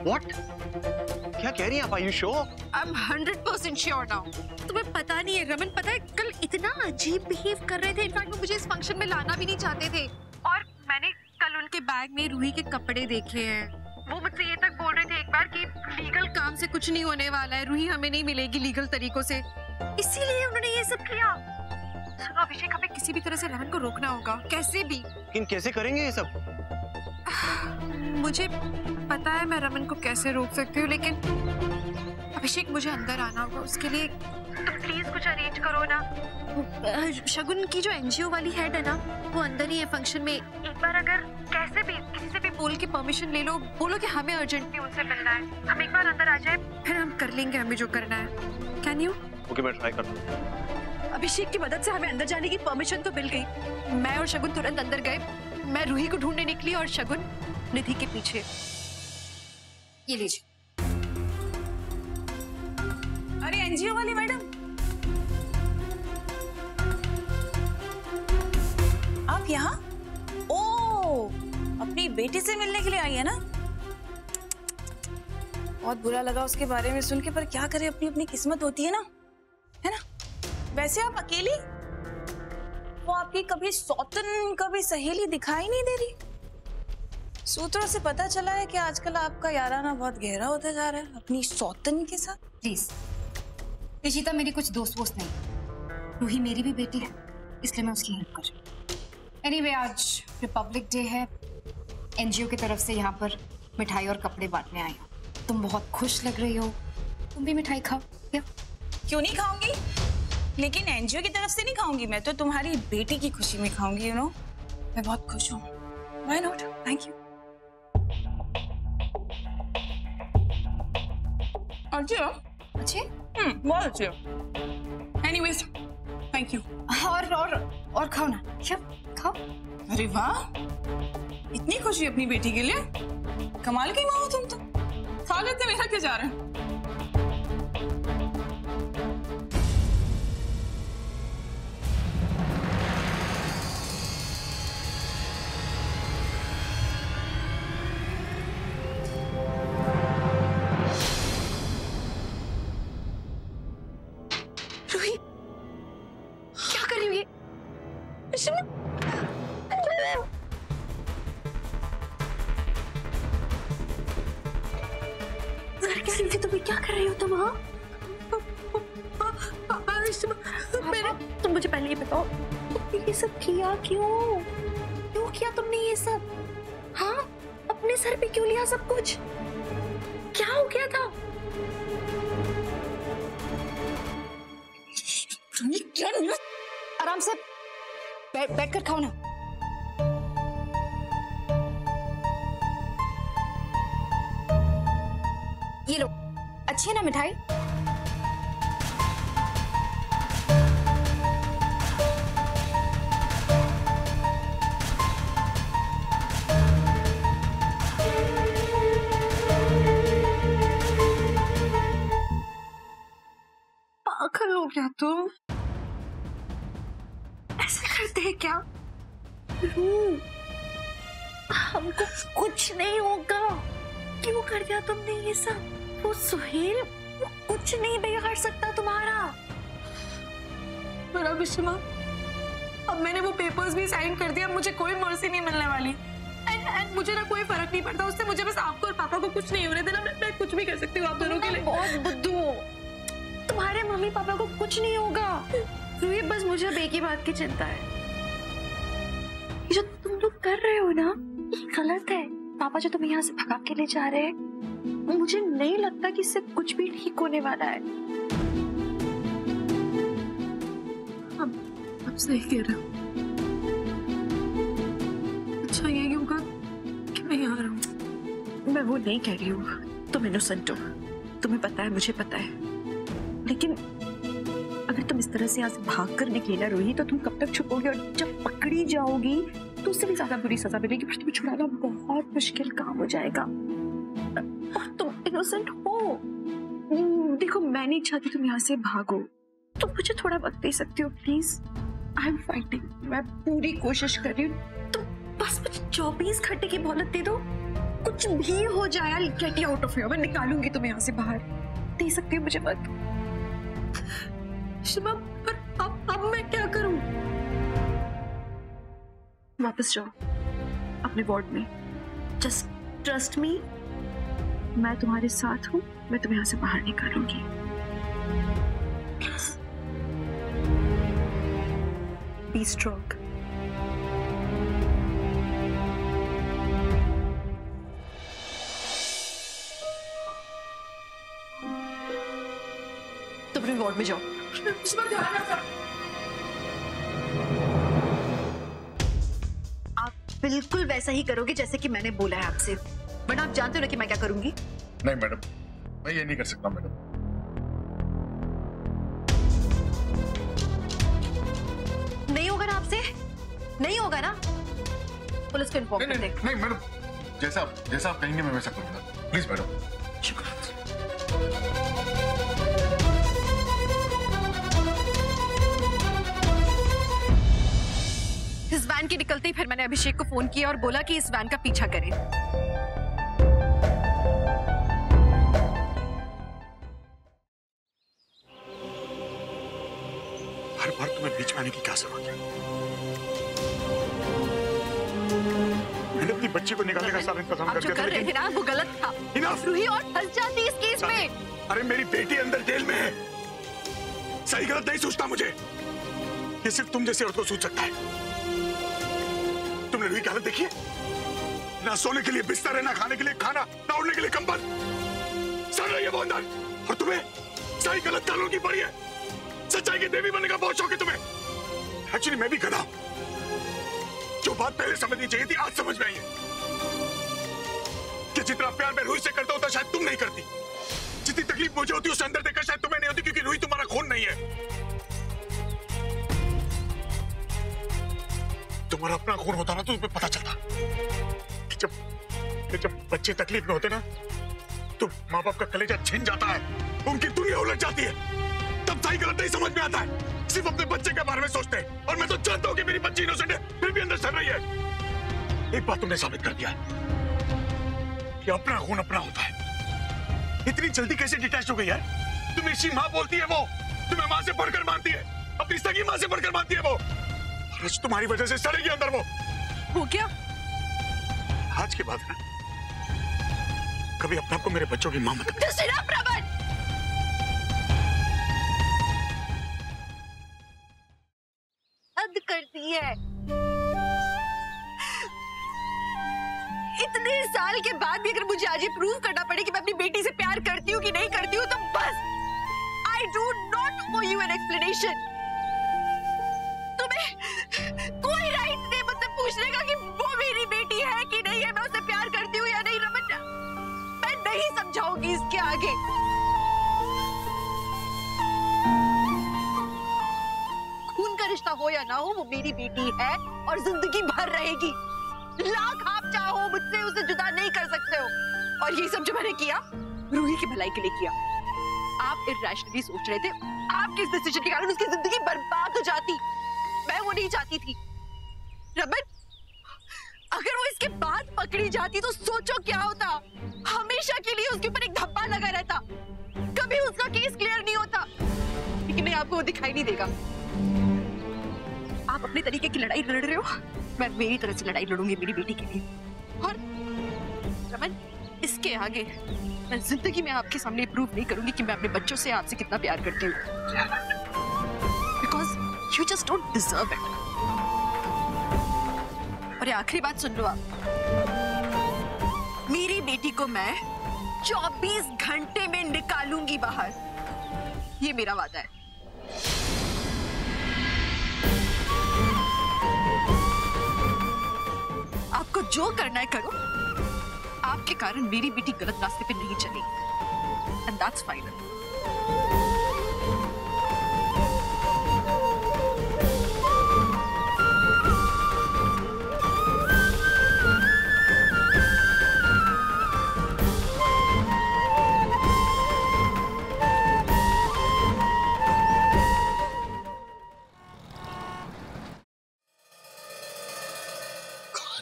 What? क्या कह रही हैं आप? Are you sure? I'm 100% sure now. तुम्हें पता नहीं है, रमन पता है कल इतना अजीब बिहेव कर रहे थे। इनफैक्ट वो मुझे इस फंक्शन में लाना भी नहीं चाहते थे। और मैंने कल उनके बैग में रूही के कपड़े देखे हैं। वो मुझसे ये तक बोल रहे थे एक बार कि लीगल काम से कुछ नहीं होने वाला है, रूही हमें नहीं मिलेगी लीगल तरीकों से, इसीलिए उन्होंने ये सब किया। सुनो अभिषेक, हमें किसी भी तरह से रमन को रोकना होगा, कैसे भी। लेकिन कैसे करेंगे ये सब? मुझे पता है मैं रमन को कैसे रोक सकती हूँ, लेकिन अभिषेक मुझे अंदर आना होगा। उसके लिए तुम प्लीज कुछ अरेंज करो ना। शगुन की जो एनजीओ वाली हेड है ना, वो अंदर ही है फंक्शन में। एक बार अगर कैसे भी किसी से भी बोल के परमिशन ले लो, बोलो कि हमें अर्जेंटली उनसे मिलना है। हम एक बार अंदर आ जाए, फिर हम कर लेंगे हमें जो करना है। Can you? ओके, मैं ट्राई करता हूँ। अभिषेक की मदद से हमें अंदर जाने की परमिशन तो मिल गई। मैं और शगुन तुरंत अंदर गए। मैं रूही को ढूंढने निकली और शगुन निधि के पीछे। ये लीजिए। अरे एनजीओ वाली मैडम, आप यहाँ? ओ, अपनी बेटी से मिलने के लिए आई है ना? बहुत बुरा लगा उसके बारे में सुन के, पर क्या करे, अपनी अपनी किस्मत होती है ना, है ना? वैसे आप अकेली? वो आपकी कभी सौतन कभी सहेली दिखाई नहीं दे रही। सूत्रों से पता चला है कि आजकल आपका याराना बहुत गहरा होता जा रहा है अपनी सौतन के साथ। प्लीज इशिता मेरी कुछ दोस्त वोस्त नहीं, रूही मेरी भी बेटी है, इसलिए मैं उसकी हेल्प कर रही हूँ। एनीवे, आज रिपब्लिक डे है, एनजीओ की तरफ से यहाँ पर मिठाई और कपड़े बांटने आई हूँ। तुम बहुत खुश लग रही हो, तुम भी मिठाई खाओ क्या? क्यों नहीं खाऊंगी, लेकिन एनजीओ की तरफ से नहीं खाऊंगी, मैं तो तुम्हारी बेटी की खुशी में खाऊंगी। यू नो, मैं बहुत खुश हूँ। Why not, thank you. अच्छी हो? अच्छी? बहुत अच्छी हो। Anyways, thank you. और खाओ ना, शब खाओ। अरे वाह, इतनी खुशी अपनी बेटी के लिए, कमाल की माँ हो तुम तो। खा लेते, मेरा क्या जा रहा है। रूही, क्या कर रही हो ये? क्या कर रही हो तुम? हाँ, तुम मुझे पहले ये बताओ, ये सब किया क्यों? क्यों किया तुमने ये सब? हाँ, अपने सर पे क्यों लिया सब कुछ? क्या हो गया था? क्या? आराम से बैठ कर खाओ ना। ये लो, अच्छी है ना मिठाई? पागल हो गया तुम? ऐसे करते हैं क्या? हमको कुछ नहीं होगा। क्यों कर दिया तुमने ये सब? वो सुहेल, वो कुछ नहीं बिगाड़ सकता तुम्हारा। मेरा विषमा, अब मैंने वो पेपर्स भी साइन कर दिया, मुझे कोई मर्सी नहीं मिलने वाली। एंड मुझे ना कोई फर्क नहीं पड़ता उससे, मुझे बस आपको और पापा को कुछ नहीं होने देना। मैं कुछ भी कर सकती हूँ आप दोनों के लिए। बहुत बुद्धू हो, तुम्हारे मम्मी पापा को कुछ नहीं होगा। रूही, बस मुझे अब एक ही बात की चिंता है, ये जो तुम लोग कर रहे हो ना, ये गलत है। पापा जो तुम्हें यहाँ से भगा के ले जा रहे हैं, मुझे नहीं लगता कि इससे कुछ भी ठीक होने वाला है। अब सही कह रहे हो। अच्छा ये होगा कि मैं यहाँ रहूं। मैं वो नहीं कह रही हूँ, तुम इनोसेंट हो, तुम्हें पता है, मुझे पता है। लेकिन अगर तुम इस तरह से यहाँ से भाग कर निकली ना रूही, तो तुम कब तक छुपोगी? और जब पकड़ी जाओगी तो उससे भी ज्यादा बुरी सजा मिलेगी, फिर तुम्हें छुड़ाना बहुत मुश्किल काम हो जाएगा। और तुम इनोसेंट हो। देखो, मैं नहीं चाहती तुम यहाँ से भागो, तुम मुझे थोड़ा वक्त दे सकती हो प्लीज? आई एम फाइटिंग, मैं पूरी कोशिश कर रही हूँ। तुम बस मुझे 24 घंटे की मोहलत दे दो, कुछ भी हो जाए, I'll get you out of here, मैं निकालूंगी तुम्हें यहाँ से बाहर। दे सकती हो मुझे वक्त? शिमा, पर अब मैं क्या करूं? वापस जाओ अपने वार्ड में। जस्ट ट्रस्ट मी, मैं तुम्हारे साथ हूं, मैं तुम्हें यहाँ से बाहर निकालूंगी। Please be strong. तुम अपने वार्ड में जाओ। आप बिल्कुल वैसा ही करोगे जैसे कि मैंने बोला है आपसे, वरना आप जानते हो ना कि मैं क्या करूंगी। नहीं मैडम, मैं ये नहीं कर सकता मैडम। नहीं होगा ना आपसे? नहीं होगा ना? पुलिस को इन्फॉर्म कर दे। नहीं मैडम, जैसा आप कहेंगे मैं वैसा करूंगा। Please madam. शुक्रिया। इस वैन के निकलते ही फिर मैंने अभिषेक को फोन किया और बोला कि इस वैन का पीछा करें। हर बार तुम्हें बीच में आने की क्या जरूरत है? मैंने अपनी बच्ची को निकालने का सारा इंतजाम कर दिया था, लेकिन ना वो गलत था। रूही और फंस जाती इस केस में। अरे मेरी बेटी अंदर जेल में है, सही गलत नहीं सोचता मुझे, ये सिर्फ तुम जैसे औरत को सोच सकता है। तुमने रूही की हालत देखी है? ना सोने के लिए बिस्तर है, ना खाने के लिए खाना, ना उड़ने के लिए कंबल। सड़ रही है वो अंदर। और तुम्हें सही गलत कानून की पड़ी है, सच्चाई की देवी बनने का बहुत शौक है तुम्हें। एक्चुअली मैं भी गधा हूं। जो बात पहले समझनी चाहिए थी आज समझ में आई है कि जितना प्यार मैं रूही से करता होता शायद तुम नहीं करती, जितनी तकलीफ मुझे होती उसे अंदर देखकर शायद तुम्हें नहीं होती, क्योंकि रूही तुम्हारा खून नहीं है। तुम्हारा अपना खून होता ना तो तुम्हें पता चलता कि जब बच्चे तकलीफ में होते ना तो माँ बाप का कलेजा छिन जाता है, उनकी दुनिया उलट जाती है, तब सही गलत नहीं समझ में आता है, सिर्फ अपने बच्चे के बारे में सोचते हैं। और मैं तो जानता हूँ कि मेरी बच्ची इनोसेंट है, फिर भी अंदर सड़ रही है। एक बात तुमने साबित कर दिया है कि अपना खून अपना होता है। इतनी जल्दी कैसे डिटैच हो गई है? तुम्हें इसी माँ बोलती है, वो तुम्हें माँ से बढ़कर मानती है, अपनी सगी माँ से बढ़कर मानती है वो। आज तुम्हारी वजह से सड़ेगी अंदर वो क्या? आज के बाद ना कभी अपने आप को मेरे बच्चों की मां मत हद करती है। इतने साल के बाद भी अगर मुझे आज ये प्रूव करना पड़े कि मैं अपनी बेटी से प्यार करती हूँ कि नहीं करती हूँ तो बस I do not owe you an explanation। तुम्हें कोई राइट नहीं मुझसे पूछने का कि वो मेरी बेटी है कि नहीं है, मैं उससे प्यार करती हूँ या नहीं। रमन, मैं नहीं समझाऊंगी इसके आगे। खून का रिश्ता हो या ना हो वो मेरी बेटी है और जिंदगी भर रहेगी। लाख आप चाहो मुझसे उसे जुदा नहीं कर सकते हो। और ये सब जो मैंने किया रूही की भलाई के लिए किया। आप इरैशनली सोच रहे थे, आपके इस डिसीजन के कारण उसकी जिंदगी बर्बाद हो जाती। मैं वो नहीं चाहती थी। रमन, अगर वो इसके बाद पकड़ी जाती तो सोचो क्या होता। हमेशा के लिए उसके ऊपर एक धब्बा लगा रहता, कभी उसका केस क्लियर नहीं होता। लेकिन नहीं, आपको वो दिखाई नहीं देगा। आप अपने तरीके की लड़ाई लड़ रहे हो, मैं मेरी तरह से लड़ाई लड़ूंगी मेरी बेटी के लिए। और रमन, इसके आगे मैं जिंदगी में आपके सामने प्रूव नहीं करूंगी कि मैं अपने बच्चों से आपसे कितना प्यार करती हूँ, because you just don't deserve it. और ये आखिरी बात सुन लो आप, मेरी बेटी को मैं 24 घंटे में निकालूंगी बाहर, ये मेरा वादा है। आपको जो करना है करो, आपके कारण मेरी बेटी गलत रास्ते पे नहीं चलेगी, एंड दैट्स फाइनल।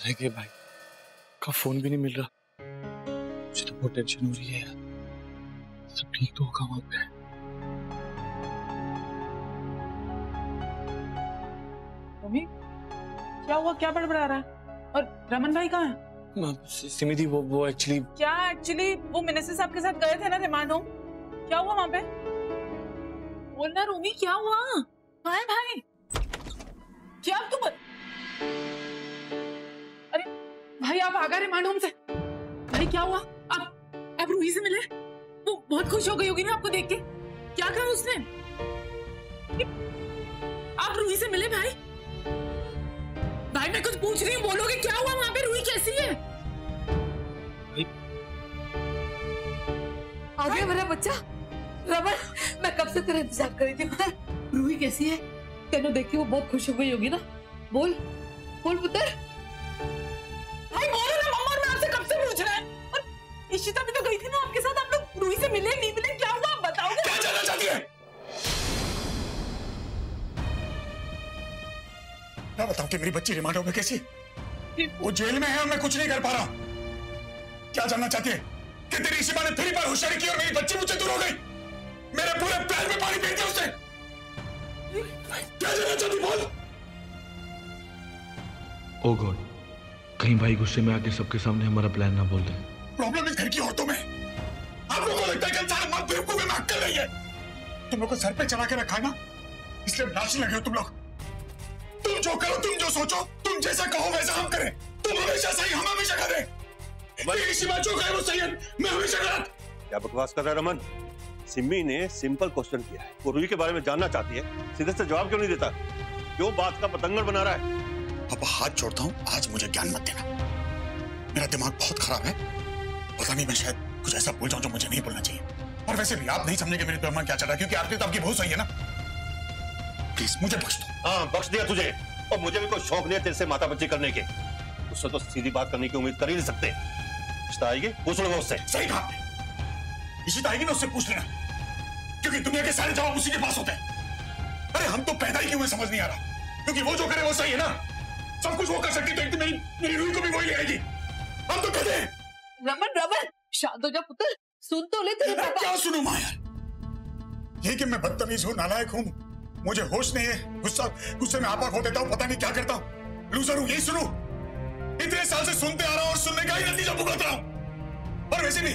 रह गए भाई का फोन भी नहीं मिल रहा। मुझे तो बहुत टेंशन हो रही है यार। सब ठीक तो होगा वहां पे? मम्मी क्या हुआ, क्या बड़बड़ा रहा है? और रमन भाई कहाँ है? सिमी दी वो एक्चुअली क्या एक्चुअली वो मिनिस्टर साहब के साथ गए थे ना रिमांड होम, क्या हुआ वहां पे? बोलना रूमी, क्या हुआ? कहाँ है भाई? क्या तुम? अरे भाई आप आ गए रिमांड होम से? भाई क्या हुआ? आप रूही से मिले? वो बहुत खुश हो गई होगी ना आपको देख के। क्या कहा उसने? आप रूही से मिले भाई? भाई मैं कुछ पूछ रही हूँ, बोलोगे क्या हुआ वहां पे? रूही कैसी है? आ गया मेरा बच्चा रमन, मैं कब से तेरा इंतजार कर रही थी। पुत्र रूही कैसी है? तेनू देखी वो बहुत खुश हो गई होगी ना। बोल बोल पुत्र। भाई बोलो ना मम्मा, मैं आपसे कब से पूछ रहा है। और इशिता भी तो गई थी ना आपके साथ, आप लोग रूही से मिले नहीं मिले, क्या हुआ बताओगे? क्या जानना चाहती है? मैं बताऊं कि मेरी बच्ची रिमांड में कैसी? वो जेल में है और मैं कुछ नहीं कर पा रहा। क्या जानना चाहती है कि तेरी इशिता ने फिर बार होशियारी की और मेरी बच्ची मुझसे दूर हो गई? मेरे पूरे प्लान में पानी फेंक दिया उसने। क्या जानना चाहती बोल? ओ गॉड, कहीं भाई गुस्से में आके सबके सामने हमारा प्लान ना बोल दे। प्रॉब्लम इस घर की औरतों में। आप लोगों को लगता है कि इंसान मत बेवकूफ में अक्ल नहीं है। तुम लोग को सर पे चढ़ा के रखा है ना, इसलिए नाचने लगे हो तुम लोग। तुम जो करो, तुम जो सोचो, तुम जैसा कहो वैसा हम करें। तुम हमेशा सही, हम हमेशा गलत। मेरी बात जो कहे वो सही है, मैं हमेशा गलत। क्या बकवास कर रहा है रमन? सिमी ने सिंपल क्वेश्चन किया है, वो रूही के बारे में जानना चाहती है, सीधे से जवाब क्यों नहीं देता? क्यों बात का पतंगड़ बना रहा है? पापा हाथ जोड़ता हूँ, आज मुझे ज्ञान मत देना। मेरा दिमाग बहुत खराब है, पता नहीं मैं शायद कुछ ऐसा बोल जाऊं जो मुझे नहीं बोलना चाहिए। और वैसे भी आप नहीं समझेंगे मेरे दिमाग में क्या चल रहा है, क्योंकि आपकी तो आपकी बहुत सही है ना। प्लीज मुझे बख्श दो। हाँ बख्श दिया तुझे, और मुझे भी कोई शौक नहीं है तेरे से माता बच्ची करने के। उससे तो सीधी बात करने की उम्मीद कर ही नहीं सकते। इशिता आएगी, पूछ लूंगा उससे। सही कहा आपने, इशिता आएगी ना, उससे पूछ लेना, क्योंकि दुनिया के सारे जवाब उसी के पास होते हैं। अरे हम तो पैदा ही क्यों समझ नहीं आ रहा, क्योंकि वो जो करे वो सही है ना। सब कुछ वो कर सकती तो एक दिन मेरी रूही को भी वही ले आएगी। हम तो कहते हैं। रमन शांत हो जा पुत्र, सुन तो ले तेरे पापा। क्या सुनूं माया? ये कि मैं बदतमीज हूँ, नालायक हूँ, मुझे होश नहीं है, गुस्से में आपा खो देता हूँ, पता नहीं क्या करता हूँ, लूजर हूँ, यही सुनूं? इतने साल से सुनते आ रहा हूँ और सुनने का ही नतीजा भुगत रहा हूँ। और वैसे भी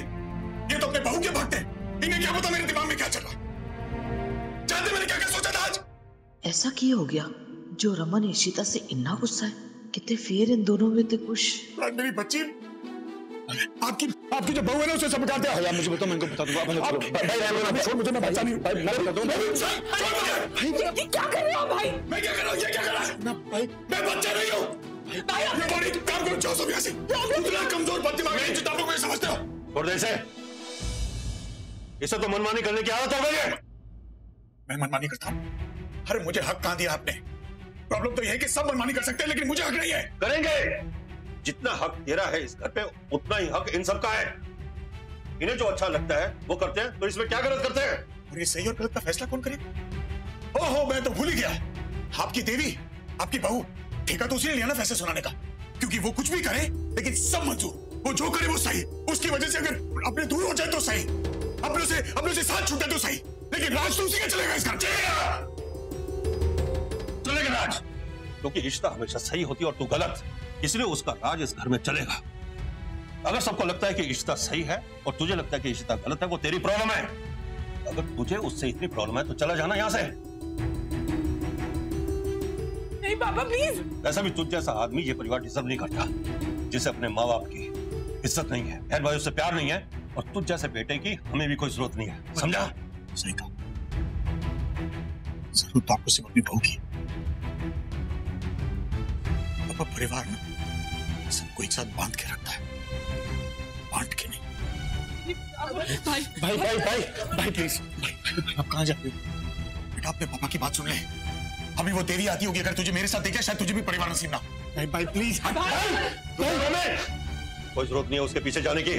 ये तो अपने बहू के भागते हैं, इन्हें क्या पता मेरे दिमाग में क्या चल रहा। जानते मैंने क्या क्या सोचा था आज? ऐसा क्या हो गया जो रमन इशिता से इतना गुस्सा है? कितने फेर इन दोनों में थे कुछ। मेरी बच्ची, आपकी जो बहू है ना उसे सब बताते हैं। मुझे बताओ, मैं इनको बता दूंगा। भाई छोड़ मुझे, मैं बच्चा नहीं हूँ भाई, मैं बता दूंगा। भाई क्या कर रहे हो भाई? मैं क्या कर रहा हूँ? ये क्या कर रहा है? ना भाई मैं बच्चा नहीं हूँ भाई। ये बड़ी काम करो, जाओ सब यहाँ से। इतना कमजोर बददिमाग है जो आप लोग समझते हो। छोड़ दे इसे तो मनमानी करने की आदत हो गई है। मैं मनमानी करता हूँ? अरे मुझे हक कहाँ दिया आपने? प्रॉब्लम तो यह है कि सब मनमानी कर सकते हैं, लेकिन मुझे हक नहीं है। करेंगे, जितना हक तेरा है इस घर पे उतना ही हक इन सबका है। इन्हें जो अच्छा लगता है वो करते हैं, तो इसमें क्या गलत करते हैं? और ये सही और गलत का फैसला कौन करे? ओहो मैं तो भूल ही गया, आपकी देवी, आपकी बहू, ठेका तो उसी ने लिया ना फैसले सुनाने का, क्योंकि वो कुछ भी करे लेकिन सब मंजूर, वो जो करे वो सही। उसकी वजह से अगर अपने दूर हो जाए तो सही, अपने से साथ छूटे तो सही, लेकिन राज तो उसी का चलेगा इस घर। चलेगा राज, क्योंकि इशिता हमेशा सही होती है और तू गलत, इसलिए उसका राज इस घर में चलेगा। अगर सबको लगता है कि इशिता सही है और तुझे लगता है कि इशिता गलत है, वो तेरी प्रॉब्लम है। अगर तुझे उससे इतनी प्रॉब्लम है तो चला जाना यहाँ से। नहीं पापा प्लीज। वैसा भी तुझ जैसा आदमी ये परिवार डिजर्व नहीं करता, जिसे अपने माँ बाप की इज्जत नहीं है, बहन भाइयों से प्यार नहीं है, और तुझ जैसे बेटे की हमें भी कोई जरूरत नहीं है, समझा? सही कहा, जरूरत तो आपको सिर्फ अपनी बहू की। पापा परिवार में सबको एक साथ बांध के रखता है, बांट के नहीं। भाई प्लीज, आप कहाँ जा रहे हो? बेटा अपने पापा की बात सुन ले, अभी वो देवी आती होगी, अगर तुझे मेरे साथ देखा शायद तुझे भी परिवार नसीब ना हो। भाई प्लीज। कोई जरूरत नहीं है उसके पीछे जाने की,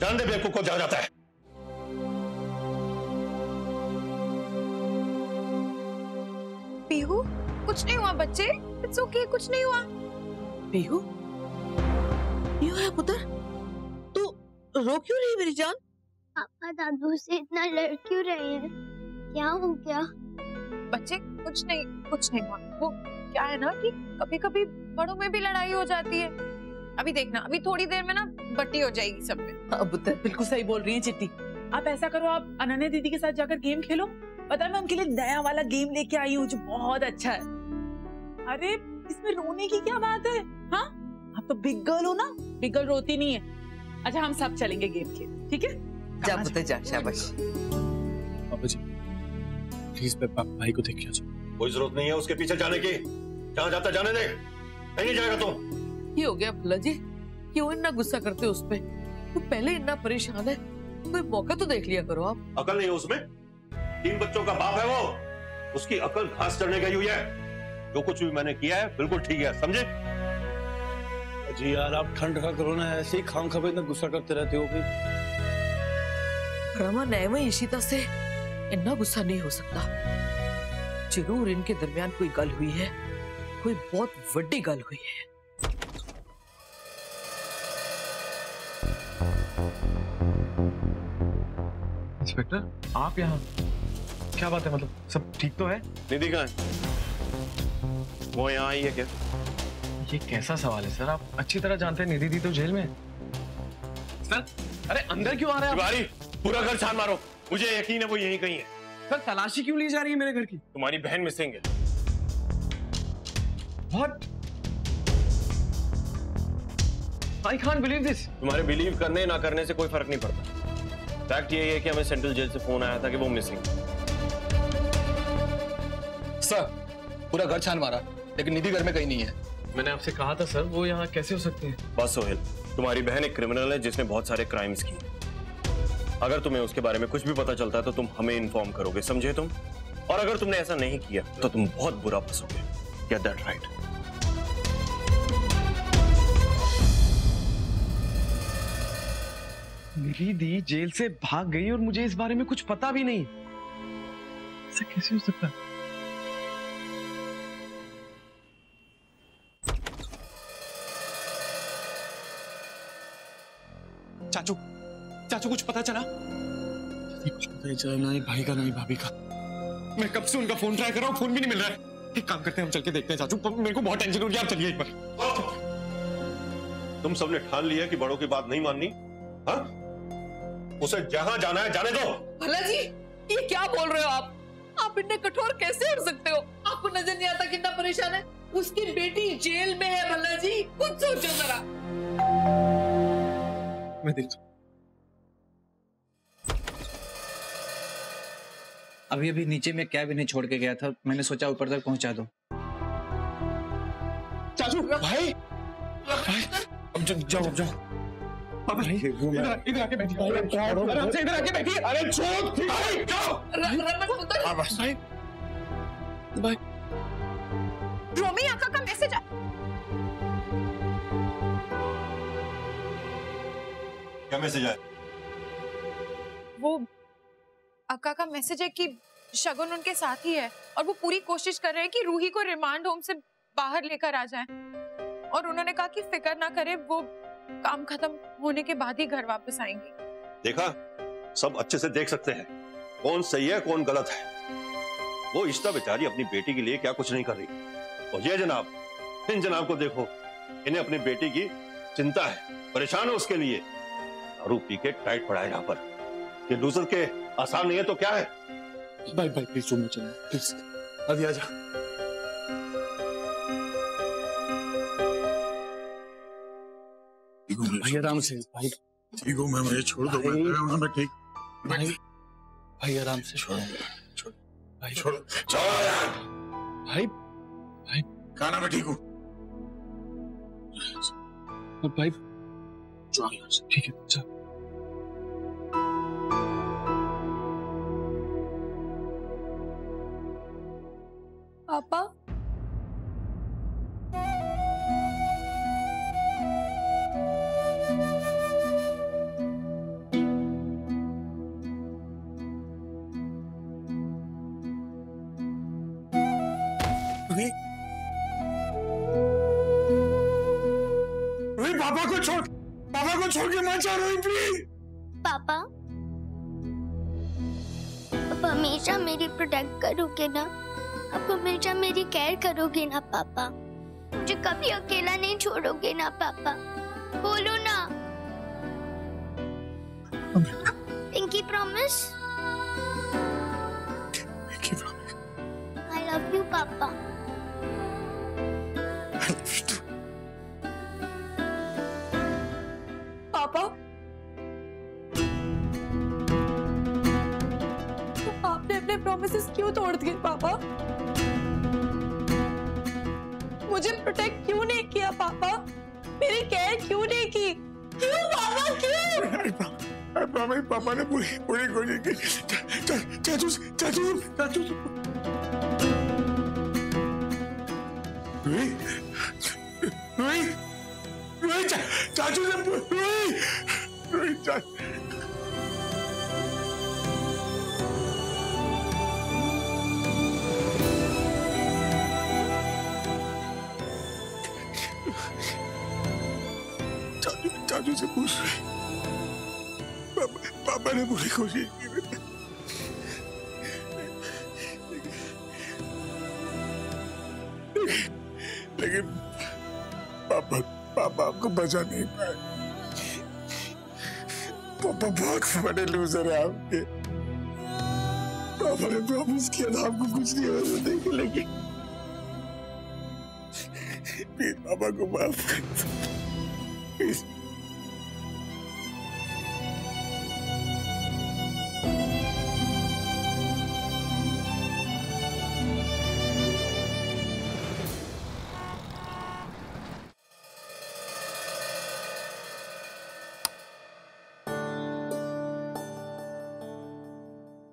जान दे बेवकूफ को जहाँ जाता है। पीहू कुछ नहीं हुआ बच्चे, इट्स ओके, कुछ नहीं हुआ। पीहू क्यों है पुत्र, तू रो क्यों रही मेरी जान? पापा दादू से इतना लड़ क्यों रहे हैं? क्या हो गया? बच्चे कुछ नहीं हुआ। वो क्या है ना कि कभी कभी बड़ों में भी लड़ाई हो जाती है। अभी देखना, अभी थोड़ी देर में ना बट्टी हो जाएगी सब में। हाँ पुत्र बिल्कुल सही बोल रही है चिट्टी। आप ऐसा करो, आप अनन्या दीदी के साथ जाकर गेम खेलो। पता है मैं उनके लिए नया वाला गेम लेके आई हूँ जो बहुत अच्छा है। अरे इसमें रोने की क्या बात है? हाँ आप तो बिग गर्ल हो ना, बिग गर्ल रोती नहीं है। अच्छा हम सब चलेंगे गेम खेलने, ठीक है? जा पुत्र जा, शाबाश। पापा जी प्लीज भाई को देख के आ जाओ। कोई जरूरत नहीं है उसके पीछे जाने की, जहाँ जाता जाने दे, नहीं जाएगा तो। ये हो गया भला जी, क्यों इतना गुस्सा करते हो उस पे? तो पहले इतना परेशान है, कोई मौका तो देख लिया करो आप। अकल नहीं है उसमें, 3 बच्चों का बाप है वो, उसकी अकल घास चढ़ने गई हुई है। जो कुछ भी मैंने किया है बिल्कुल ठीक है, समझे? जी यार आप ठंड रखा करो ना, ऐसे ही खाम खबे इतना गुस्सा करते रहते हो कि। रमन एवं इशिता से इतना गुस्सा नहीं हो सकता। जरूर इनके दरमियान कोई गल हुई है, कोई बहुत बड़ी गल हुई है। इंस्पेक्टर आप यहाँ, क्या बात है? मतलब सब ठीक तो है? निधि कहाँ है? वो यहाँ आई है क्या? ये कैसा सवाल है सर, आप अच्छी तरह जानते हैं निधि दी तो जेल में है। सर अरे अंदर क्यों आ रहे हैं? तिवारी पूरा घर छान मारो, मुझे यकीन है वो यहीं कहीं है। सर तलाशी क्यों ली जा रही है मेरे घर की? तुम्हारी बहन मिसिंग है। What? I can't believe this. तुम्हारे बिलीव करने ना करने से कोई फर्क नहीं पड़ता। फैक्ट यही है कि हमें सेंट्रल जेल से फोन आया था कि वो मिसिंग। सर पूरा घर छान मारा लेकिन निधि घर में कहीं नहीं है। मैंने आपसे कहा था सर, वो यहाँ कैसे हो सकती है? बस सोहेल, तुम्हारी बहन एक क्रिमिनल है जिसने बहुत सारे क्राइम्स किए। अगर तुम्हें उसके बारे में कुछ भी पता चलता है तो तुम हमें इन्फॉर्म करोगे, समझे तुम? और अगर तुमने ऐसा नहीं किया तो तुम बहुत बुरा फंसोगे। Get that right? मेरी दी जेल से भाग गई और मुझे इस बारे में कुछ पता भी नहीं। ऐसा कैसे हो सकता है? चाचू, चाचू कुछ पता चला? कुछ पता नहीं चला, ना ही भाई का ना ही भाभी का। मैं कब से उनका फोन ट्राई कर रहा हूँ, फोन भी नहीं मिल रहा है। एक काम करते हैं, हम चल के देखते हैं चाचू, मेरे को बहुत टेंशन हो रही है। आप चलिए एक बार। तुम सबने ठान लिया कि बड़ों की बात नहीं माननी? हाँ? उसे जहां जाना है जाने दो। भला जी ये क्या बोल रहे हो आप? आप इतने कठोर कैसे हो सकते हो? आपको नजर नहीं आता कितना परेशान है? उसकी बेटी जेल में है भला जी, कुछ सोचो जरा। मैं देखता हूं। अभी नीचे में कैब इन्हें छोड़ के गया था, मैंने सोचा ऊपर तक पहुंचा दो। चाचू भाई, अब जाओ अब जाओ। इधर आके बैठिए, आराम से इधर आके बैठिए। अरे छोड़ भाई, जाओ। भाई भाई रोमी आका का मैसेज क्या मैसेज आया? वो अक्का का मैसेज है कि शगुन उनके साथ ही है और वो पूरी कोशिश कर रहे हैं कि रूही को रिमांड होम से बाहर लेकर आ जाएं। और उन्होंने कहा कि फिक्र ना करे, वो काम खत्म होने के बाद ही घर वापस आएंगी। देखा, सब अच्छे से देख सकते हैं कौन सही है कौन गलत है। वो इश्ता बेचारी अपनी बेटी के लिए क्या कुछ नहीं कर रही। और ये जनाब, इन जनाब को देखो, इन्हें अपनी बेटी की चिंता है, परेशान है उसके लिए। दारू पी के टाइट पड़ा है यहाँ पर। ये लूजर के आसान नहीं है तो क्या है? भाई भाई प्लीज रूम में चलो प्लीज। अभी आजा। भाई आराम से भाई। ठीक हूँ मैं, मुझे छोड़ दो। मैं ठीक भाई। भाई आराम से छोड़ो भाई, छोड़ो भाई। भाई खाना मैं ठीक हूँ भाई। ठीक है चल। पापा पापा को छोड़ के मत जाओ रोहित प्लीज। पापा आप हमेशा मेरी प्रोटेक्ट करोगे ना? आप हमेशा मेरी केयर करोगे ना पापा? मुझे कभी अकेला नहीं छोड़ोगे ना पापा? बोलो ना। Pinky promise? I love you पापा। पापा तो आपने अपने प्रॉमिसेस क्यों तोड़ दिए पापा? मुझे प्रोटेक्ट क्यों नहीं किया पापा? मेरी केयर क्यों नहीं की? क्यों पापा क्यों? पापा ने पूरी कोशिश की। चाचू चाचू से चाचू से पूछ रही। पापा ने पूरी कोशिश की लेकिन पापा आपको बचा नहीं पाए। पापा बहुत बड़े लूजर है आपके। पापा ने प्रॉमिस किया था आपको कुछ नहीं होने देंगे, लेकिन प्लीज पापा को माफ कर दो प्लीज।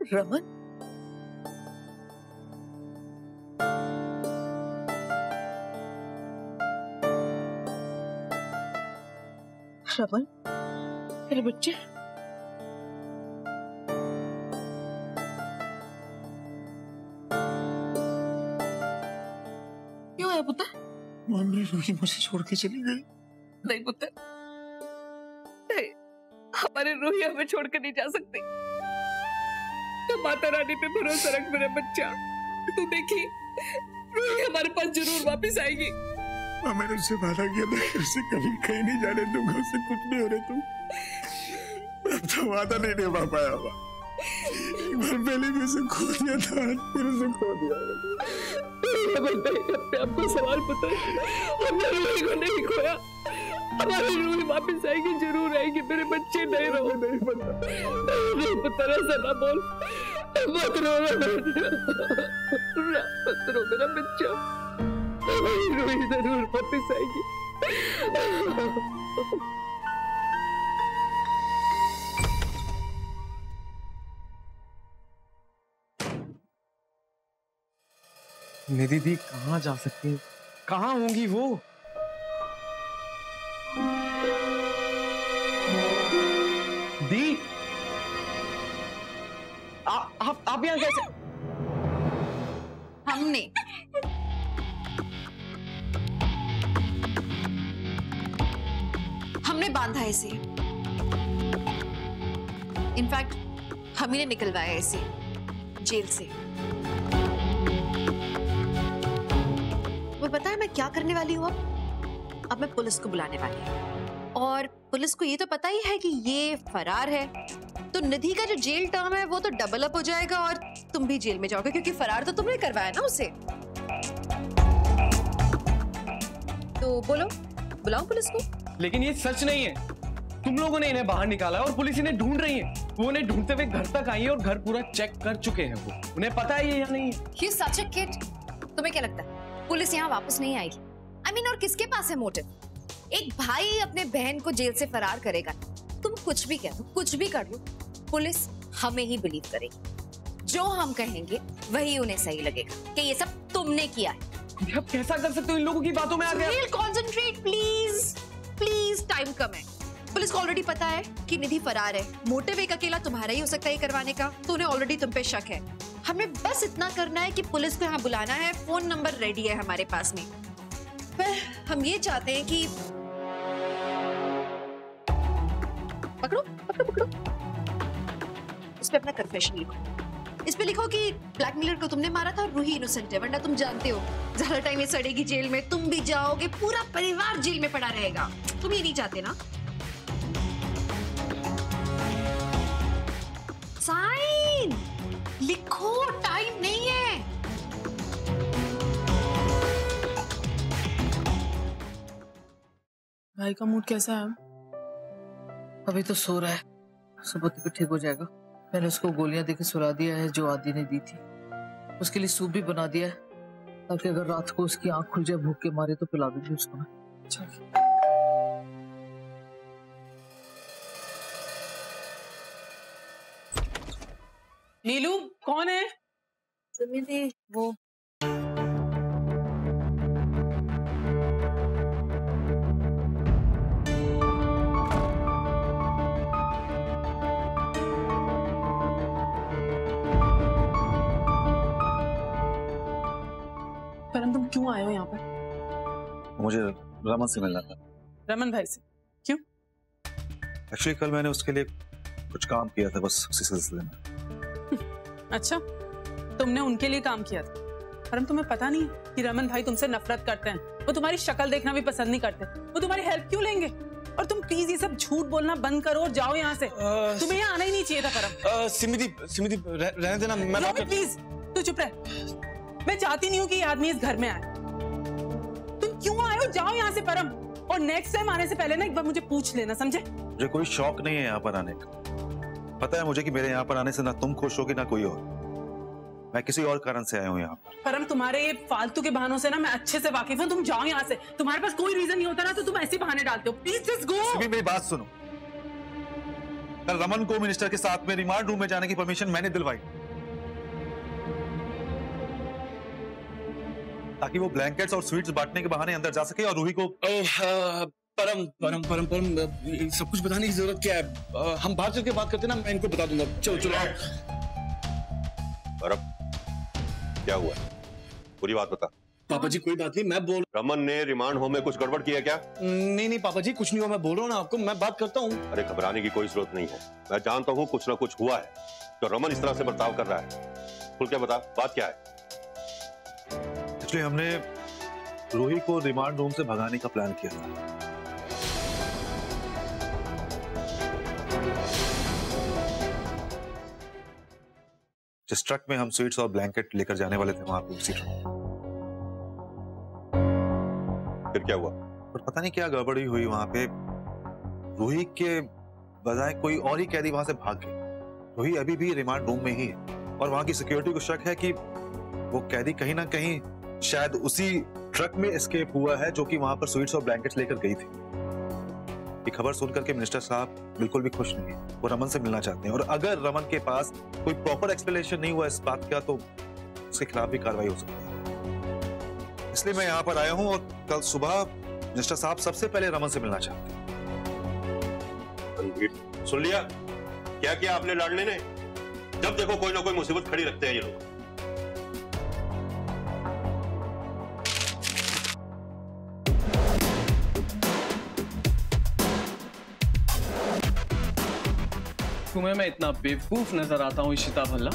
रमन? रमन, मेरे बच्चे। क्यों है पुत्र? मम्मी रूही मुझे छोड़ के चली गई। नहीं पुत्र, नहीं, हमारे रूही हमें छोड़कर नहीं जा सकती। तो माता रानी पे भरोसा रख मेरा बच्चा। तू देखी, रूही हमारे पास जरूर वापस आएगी। मैंने उससे वादा किया था कि उसे कभी कहीं नहीं जाने दूंगा, उससे कुछ नहीं होने दूंगा। मैं तो वादा नहीं निभा पाया हुआ। एक बार पहले भी उसे खो दिया था, फिर उसे खो दिया। अपने आपको सवाल पता है, हमने रूही को नहीं खोया। हमारी रूही वापस आएगी, जरूर आएगी। मेरे बच्चे नहीं रहो। नहीं पता, नहीं पता, ऐसा ना बोल। मत रो मेरा बच्चा। रूही जरूर वापस आएगी। निधि दी कहाँ जा सकती है? कहाँ होंगी वो? दी, आप यहाँ कैसे? हमने बांधा है इसे। इनफैक्ट हम ही ने निकलवाया इसे जेल से। वो पता है मैं क्या करने वाली हूँ अब मैं पुलिस को बुलाने वाली हूँ। और पुलिस को ये तो पता ही है कि ये फरार है, तो निधि का जो जेल टर्म है वो तो डबल अप हो जाएगा और तुम भी जेल में जाओगे, क्योंकि फरार तो तुमने करवाया ना उसे। तो बोलो, बुलाओ पुलिस को। लेकिन ये सच नहीं है। तुम लोगों ने इन्हें बाहर निकाला और पुलिस इन्हें ढूंढ रही है। वो उन्हें ढूंढते हुए घर तक आई है और घर पूरा चेक कर चुके हैं। वो उन्हें पता है ये या नहीं। You such a kid. तुम्हें क्या लगता है पुलिस यहाँ वापस नहीं आएगी? I mean, और किसके पास है मोटिव? एक भाई अपने बहन को जेल से फरार करेगा, तुम कुछ भी कह दो, कुछ भी कर लो, पुलिस हमें ही बिलीव करेगी। जो हम कहेंगे वही उन्हें सही लगेगा कि ये सब तुमने किया है। आप कैसा कर सकते हो? इन लोगों की बातों में आ गया। कॉन्सेंट्रेट प्लीज, प्लीज, टाइम कम है। पुलिस को ऑलरेडी पता है कि निधि फरार है। मोटिव एक अकेला तुम्हारा ही हो सकता है ये करवाने का, तो उन्हें ऑलरेडी तुम पे शक है। हमें बस इतना करना है कि पुलिस को यहाँ बुलाना है। फोन नंबर रेडी है हमारे पास में। पर हम ये चाहते हैं कि पकड़ो पकड़ो पकड़ो, इस पे अपना कन्फेशन लिखो। इस पे लिखो कि ब्लैकमेलर को तुमने मारा था और रूही इनोसेंट है, वरना तुम जानते हो ज्यादा टाइम ये सड़ेगी जेल में, तुम भी जाओगे, पूरा परिवार जेल में पड़ा रहेगा। तुम ये नहीं चाहते ना? साइन लिखो, टाइम नहीं है। भाई का मूड कैसा है? अभी तो सो रहा है, सुबह तक ठीक हो जाएगा। मैंने उसको गोलियां देके सुला दिया है जो आदि ने दी थी। उसके लिए सूप भी बना दिया है ताकि अगर रात को उसकी आंख खुल जाए भूख के मारे तो पिला दूंगी उसको मैं। नीलू कौन है? सुमिति, वो परम, तुम क्यों आए हो यहाँ पर? मुझे रमन से मिलना था। रमन भाई से? क्यों? एक्चुअली कल मैंने उसके लिए कुछ काम किया था, बस उसी सिलसिले में। अच्छा, तुमने उनके लिए काम किया था? परम, तुम्हें पता नहीं कि रमन भाई तुमसे नफरत करते हैं। वो तुम्हारी शक्ल देखना भी पसंद नहीं करते। वो तुम्हारी हेल्प क्यों लेंगे? और तुम प्लीज ये सब झूठ बोलना बंद करो और जाओ यहाँ से। तुम्हें यहाँ आना ही नहीं चाहिए था परम। सिमिति रहने देना। मैं प्लीज तू चुप रह। मैं चाहती नहीं हूँ कि ये आदमी इस घर में आए। तुम क्यों आए हो? जाओ यहाँ से परम। और नेक्स्ट टाइम आने से पहले ना एक बार मुझे पूछ लेना, समझे? मुझे कोई शौक नहीं है यहाँ पर आने का। पता है मुझे कि मेरे यहाँ पर आने से ना तुम खुश होगी ना कोई और। मैं किसी और कारण से आया हूँ यहाँ पर। परम, तुम्हारे ये फालतू के बहानों से ना मैं अच्छे से वाकिफ हूँ। तुम जाओ यहाँ से। तुम्हारे पास कोई रीजन नहीं होता ना तो तुम ऐसे बहाने डालते हो। Please just go. मेरी बात सुनो। कल रमन को मिनिस्टर के साथ में रिमांड रूम में जाने की परमिशन मैंने दिलवाई, ताकि वो ब्लैंकेट्स और स्वीट्स बांटने के बहाने अंदर जा सके और रूही को। परम परम परम परम सब कुछ बताने की जरूरत क्या है? हम बाहर चल के बात करते ना, मैं इनको बता दूंगा। चलो चलो। परम, क्या हुआ? पूरी बात बता। पापा जी कोई बात नहीं, मैं बोल। रमन ने रिमांड होम में कुछ गड़बड़ किया क्या? नहीं नहीं पापा जी कुछ नहीं हुआ, मैं बोल रहा हूँ ना आपको, मैं बात करता हूँ। अरे घबराने की कोई जरूरत नहीं है, मैं जानता हूँ कुछ ना कुछ हुआ है तो रमन इस तरह से बर्ताव कर रहा है। खुल के बता, बात क्या है? इसलिए हमने रूही को रिमांड रूम से भगाने का प्लान किया था। जिस ट्रक में हम स्वीट्स और ब्लैंकेट लेकर जाने वाले थे वहां पे उसी ट्रक। फिर क्या हुआ? पर पता नहीं क्या गड़बड़ी हुई वहां पे। रूही के बजाय कोई और ही कैदी वहां से भाग गए। रूही अभी भी रिमांड रूम में ही है और वहां की सिक्योरिटी को शक है कि वो कैदी कहीं ना कहीं शायद उसी ट्रक में एस्केप हुआ है जो कि वहां पर स्वीट्स और ब्लैंकेट्स लेकर गई थी। ये खबर सुनकर के मिनिस्टर साहब बिल्कुल भी खुश नहीं है, वो रमन से मिलना चाहते हैं और अगर रमन के पास कोई प्रॉपर एक्सप्लेनेशन नहीं हुआ इस बात का तो उसके खिलाफ भी कार्रवाई हो सकती है। इसलिए मैं यहाँ पर आया हूँ और कल सुबह मिनिस्टर साहब सबसे पहले रमन से मिलना चाहते हैं। सुन लिया क्या किया आपने लाडले ने? जब देखो कोई ना कोई मुसीबत खड़ी रखते हैं ये लोग। तुम्हें मैं इतना बेवकूफ नजर आता हूं इशिता भल्ला?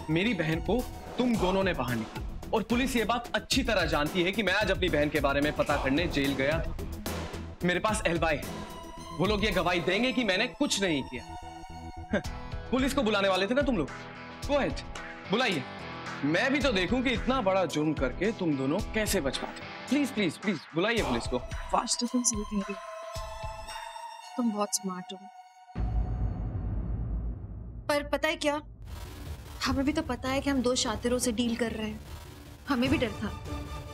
मेरी बहन को तुम दोनों ने बाहर निकाला और पुलिस ये बात अच्छी तरह जानती है कि मैं आज अपनी बहन के बारे में पता करने जेल गया था। मेरे पास एलिबाई है, वो लोग ये गवाही देंगे कि मैंने कुछ नहीं किया। पुलिस को बुलाने वाले थे ना तुम लोग, गो अहेड, बुलाइए। मैं भी तो देखूं कि इतना बड़ा जुर्म करके तुम दोनों कैसे बच पाते। प्लीज प्लीज प्लीज बुलाइए पुलिस को। फास्ट तुम सही कह रही हो, तुम बहुत स्मार्ट हो। पर पता है क्या, हमें भी तो पता है कि हम दो शातिरों से डील कर रहे हैं। हमें भी डर था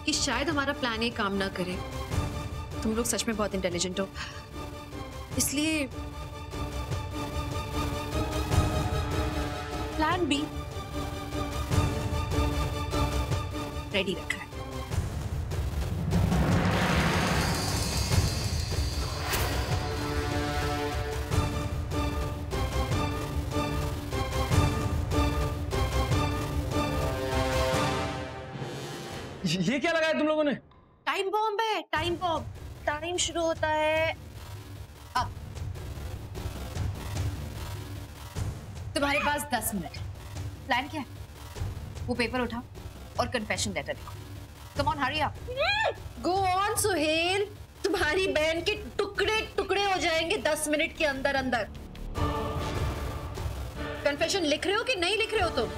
कि शायद हमारा प्लान ये काम ना करे। तुम लोग सच में बहुत इंटेलिजेंट हो, इसलिए प्लान बी रेडी रखा है। ये क्या लगाया तुम लोगों ने? टाइम बॉम्ब है, टाइम बॉम्ब। टाइम शुरू होता है अब। तुम्हारे पास 10 मिनट। प्लान क्या है? वो पेपर उठाओ और कन्फेशन लेटर लिखो। Come on hurry up. Go on Suhel, तुम्हारी बहन के टुकड़े टुकड़े हो जाएंगे 10 मिनट के अंदर अंदर। कन्फेशन लिख रहे हो कि नहीं लिख रहे हो तुम?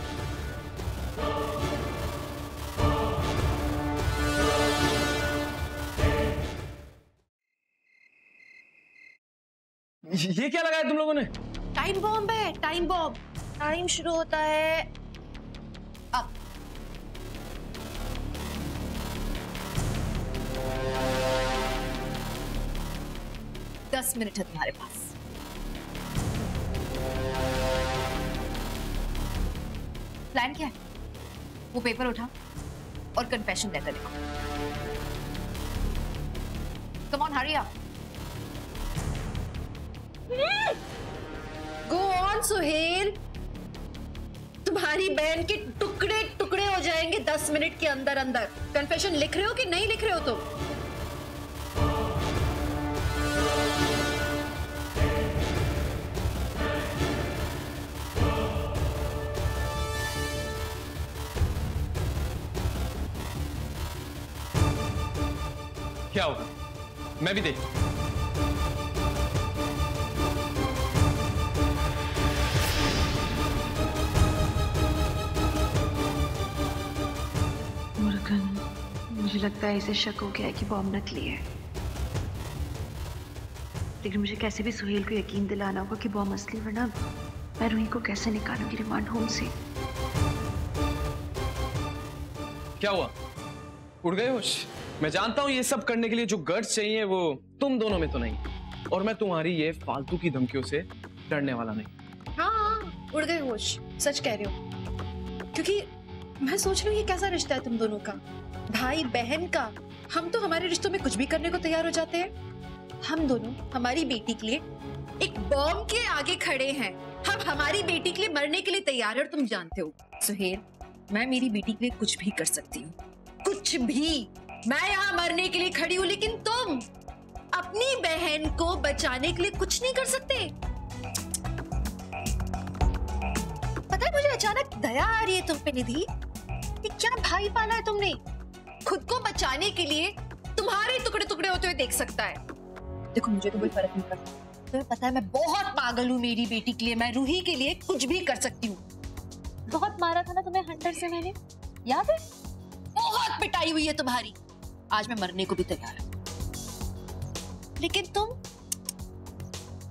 ये क्या लगाया तुम लोगों ने? टाइम बॉम्ब है, टाइम बॉम्ब। टाइम शुरू होता है अब। दस मिनट है तुम्हारे पास। प्लान क्या है? वो पेपर उठाओ और कन्फेशन लेटर लिखो। Come on hurry up. Go on Suhel, तुम्हारी बहन के टुकड़े टुकड़े हो जाएंगे 10 मिनट के अंदर अंदर। कन्फेशन लिख रहे हो कि नहीं लिख रहे हो तुम? क्या होगा मैं भी देखता हूं। मुझे लगता है इसे शक हो गया है कि बॉम्ब नकली है, लेकिन मुझे कैसे भी सुहेल को यकीन दिलाना होगा कि बॉम्ब असली, वरना मैं रूही को कैसे निकालूंगी रिमांड होम से। क्या हुआ, उड़ गए होश? मैं जानता हूं ये सब करने के लिए जो गट्स चाहिए वो तुम दोनों में तो नहीं। और मैं तुम्हारी ये फालतू की धमकियों से डरने वाला नहीं। हाँ, उड़ गए होश, सच कह रहे हो। क्योंकि मैं सोच रही हूँ ये कैसा रिश्ता है तुम दोनों का, भाई बहन का। हम तो हमारे रिश्तों में कुछ भी करने को तैयार हो जाते हैं। हम दोनों हमारी बेटी के लिए एक बॉम्ब के आगे खड़े हैं। हम हमारी बेटी के लिए मरने के लिए तैयार है। और तुम जानते हो सुहेल, मैं मेरी बेटी के लिए कुछ भी कर सकती हूँ, कुछ भी। मैं यहाँ मरने के लिए खड़ी हूँ, लेकिन तुम अपनी बहन को बचाने के लिए कुछ नहीं कर सकते। पता है, मुझे अचानक दया आ रही है तुम पे निधि। कि क्या भाई पाला है तुमने, खुद को बचाने के लिए तुम्हारे टुकड़े टुकड़े होते हुए देख सकता है। देखो मुझे तो कोई फर्क नहीं पड़ता, तुम्हें पता है मैं बहुत पागल हूँ मेरी बेटी के लिए। मैं रूही के लिए कुछ भी कर सकती हूँ। बहुत मारा था ना तुम्हें हंटर से मैंने, याद है? बहुत पिटाई हुई है तुम्हारी। आज मैं मरने को भी तैयार हूँ। लेकिन तुम,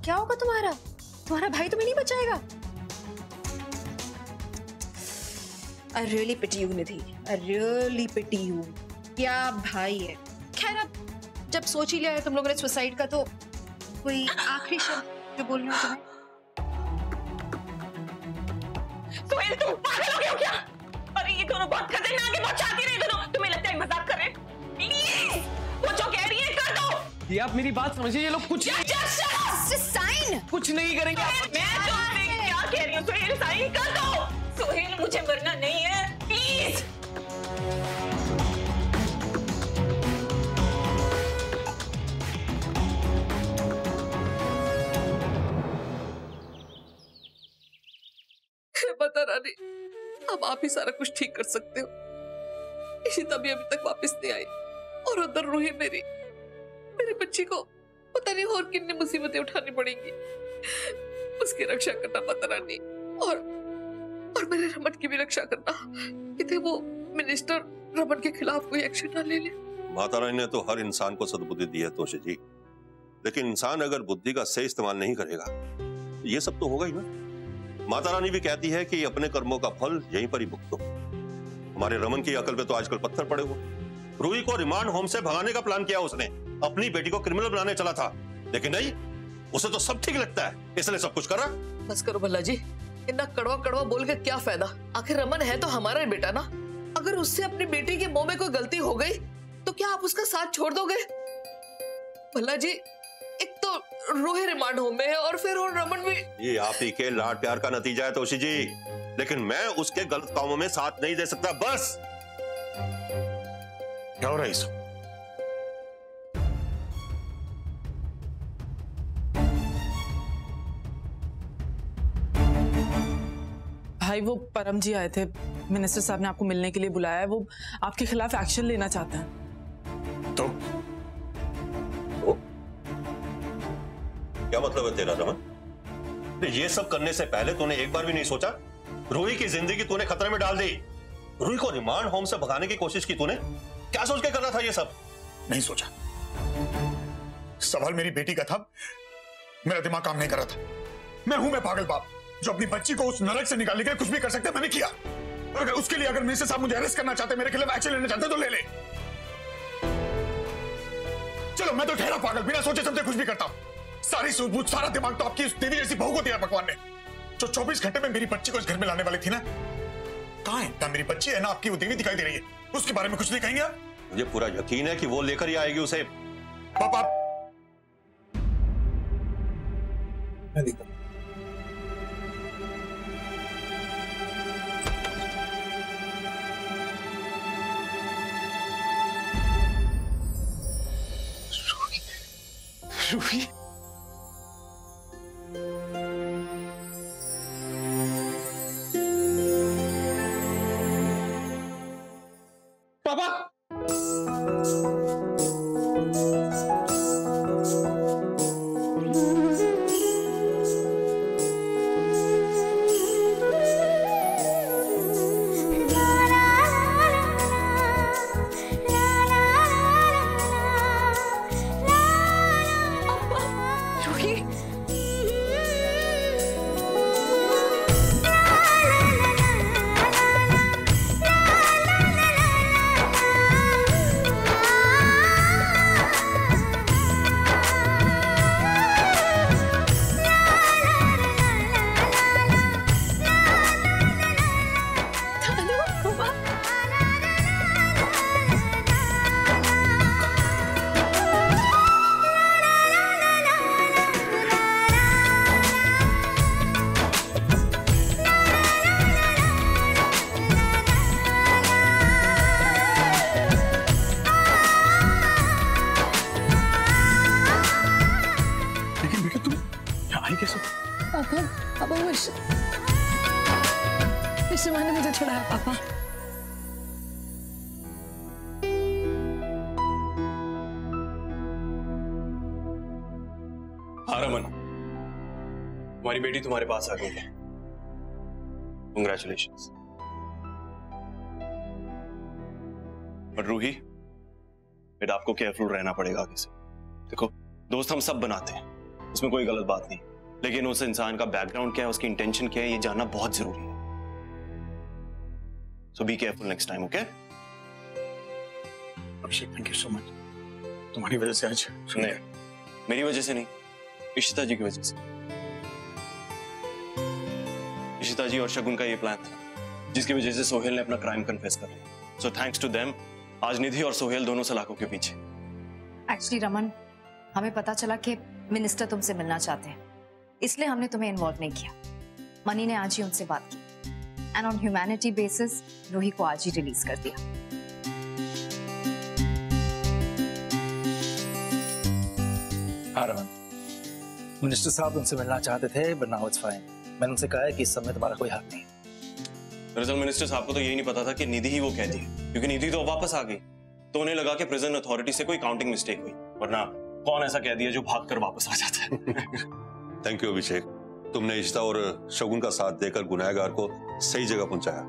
क्या होगा तुम्हारा? तुम्हारा भाई तुम्हें नहीं बचाएगा। I really pity you, Nidhi. I really pity you। क्या भाई है। खैर, अब जब सोच ही लिया है तुम लोगों ने सुसाइड का, तो कोई आखिरी शब्द जो बोलना हो तुम्हें? सुहेल, तुम पागल हो गए हो क्या? अरे ये दोनों बहुत खतरनाक है, बहुत चाहती रही दोनों। तुम्हें लगता है मजाक कर रहे हैं? प्लीज, वो जो कह रही है कर दो। ये आप मेरी बात समझिए, ये लोग कुछ साइन कुछ नहीं करेंगे। मैं तो क्या कह रही हूँ सुहेल, साइन कर दो। सुहेल, मुझे मरना नहीं है, प्लीज। बता रानी, अब आप ही सारा कुछ ठीक कर सकते हो। इशिता भी अभी तक वापस नहीं आई, और उधर रूही मेरी बच्ची को पता नहीं और कितनी मुसीबतें उठानी पड़ेंगी। उसकी रक्षा करना माता रानी, और मेरे रमन की भी रक्षा करना। कितने वो मिनिस्टर रमन के खिलाफ कोई एक्शन ना ले ले। माता रानी ने तो हर इंसान को सद्बुद्धि दी है तोशी जी, लेकिन इंसान अगर बुद्धि का सही इस्तेमाल नहीं करेगा तो ये सब तो होगा ही ना। माता रानी भी कहती है कि अपने कर्मों का फल यहीं पर ही भुगतो। हमारे रमन की अकल पे तो आजकल पत्थर पड़े हुए। रूही को रिमांड होम से भगाने का प्लान किया उसने, अपनी बेटी को क्रिमिनल बनाने चला था, लेकिन नहीं, उसे तो सब ठीक लगता है, इसलिए सब कुछ कर रहा। बस करो भल्ला जी, इतना कड़वा कड़वा बोल के क्या फायदा? आखिर रमन है तो हमारा ही बेटा ना। अगर उससे अपनी बेटी के मुंह में कोई गलती हो गई तो क्या आप उसका साथ छोड़ दोगे? भल्ला जी, एक तो रूही रिमांड होम में है, और फिर और रमन भी। ये आप ही के लाड प्यार का नतीजा है तोशी जी, लेकिन मैं उसके गलत कामों में साथ नहीं दे सकता। बस क्या हो रहा है इस? भाई, वो परम जी आए थे, मिनिस्टर साहब ने आपको मिलने के लिए बुलाया है। वो आपके खिलाफ एक्शन लेना चाहते हैं। तो क्या मतलब है तेरा रमन? ये सब करने से पहले तूने एक बार भी नहीं सोचा? रूही की जिंदगी तूने खतरे में डाल दी। रूही को रिमांड होम से भगाने की कोशिश की तूने। क्या सोच के कर रहा था ये सब? नहीं सोचा। सवाल मेरी बेटी का था, मेरा दिमाग काम नहीं कर रहा था। मैं पागल बाप जो अपनी बच्ची को उस नरक से निकालने के लिए कुछ भी कर सकते, मैंने किया। और अगर उसके लिए अगर मिनिस्टर साहब मुझे अरेस्ट करना चाहते, मेरे खिलाफ एक्शन लेना चाहते, तो ले ले। चलो, मैं तो ठहरा पागल, बिना सोचे समझे कुछ भी करता हूं। सारी सूझबूझ, सारा दिमाग तो आपकी उस देवी जैसी बहू को दिया भगवान ने, जो 24 घंटे में मेरी बच्ची को इस घर में लाने वाली थी ना। कहां है? ना मेरी बच्ची है, ना आपकी वो देवी दिखाई दे रही है। उसके बारे में कुछ नहीं कहेंगे आप? मुझे पूरा यकीन है कि वो लेकर ही आएगी उसे। पापा, मैं देखता हूं। रूही, पापा, पापा इशिमा ने मुझे छुड़ाया पापा। हाँ रमन, तुम्हारी बेटी तुम्हारे पास आ गई है। Congratulations। पर रूही, बेटा आपको केयरफुल रहना पड़ेगा आगे से। देखो दोस्त हम सब बनाते हैं, उसमें कोई गलत बात नहीं, लेकिन उस इंसान का बैकग्राउंड क्या है, उसकी इंटेंशन क्या है, ये जानना बहुत जरूरी है। So be careful next time, okay? Abhishek thank you so much, तुम्हारी वजह से आज। नहीं, मेरी वजह से नहीं, इशिता जी की वजह से। इशिता जी और शगुन का ये प्लान था, जिसकी वजह से सोहेल ने अपना क्राइम कन्फेस कर लिया। सो थैंक्स टू देम आज निधि और सोहेल दोनों सलाखों के पीछे। एक्चुअली रमन, हमें पता चला कि मिनिस्टर तुमसे मिलना चाहते हैं, इसलिए हमने तुम्हें इन्वॉल्व नहीं किया। मनी ने आज ही उनसे बात की and on humanity basis Ruhi को आज ही रिलीज कर दिया। हाँ रमन, मिनिस्टर साहब उनसे मिलना चाहते थे, बट नाउ इट्स फाइन। मैंने उनसे कहा है कि इस समय तुम्हारा कोई हाथ नहीं। दरअसल मिनिस्टर साहब को तो यही नहीं पता था कि निधि ही वो कहती है, क्योंकि निधि तो वापस आ गई, तो उन्हें लगा कि प्रिजन अथॉरिटी से कोई काउंटिंग मिस्टेक हुई, वरना कौन ऐसा कह दिया जो भागकर वापस आ जाता है। थैंक यू अभिषेक, तुमने इशिता और शगुन का साथ देकर गुनहगार को सही जगह पहुंचाया।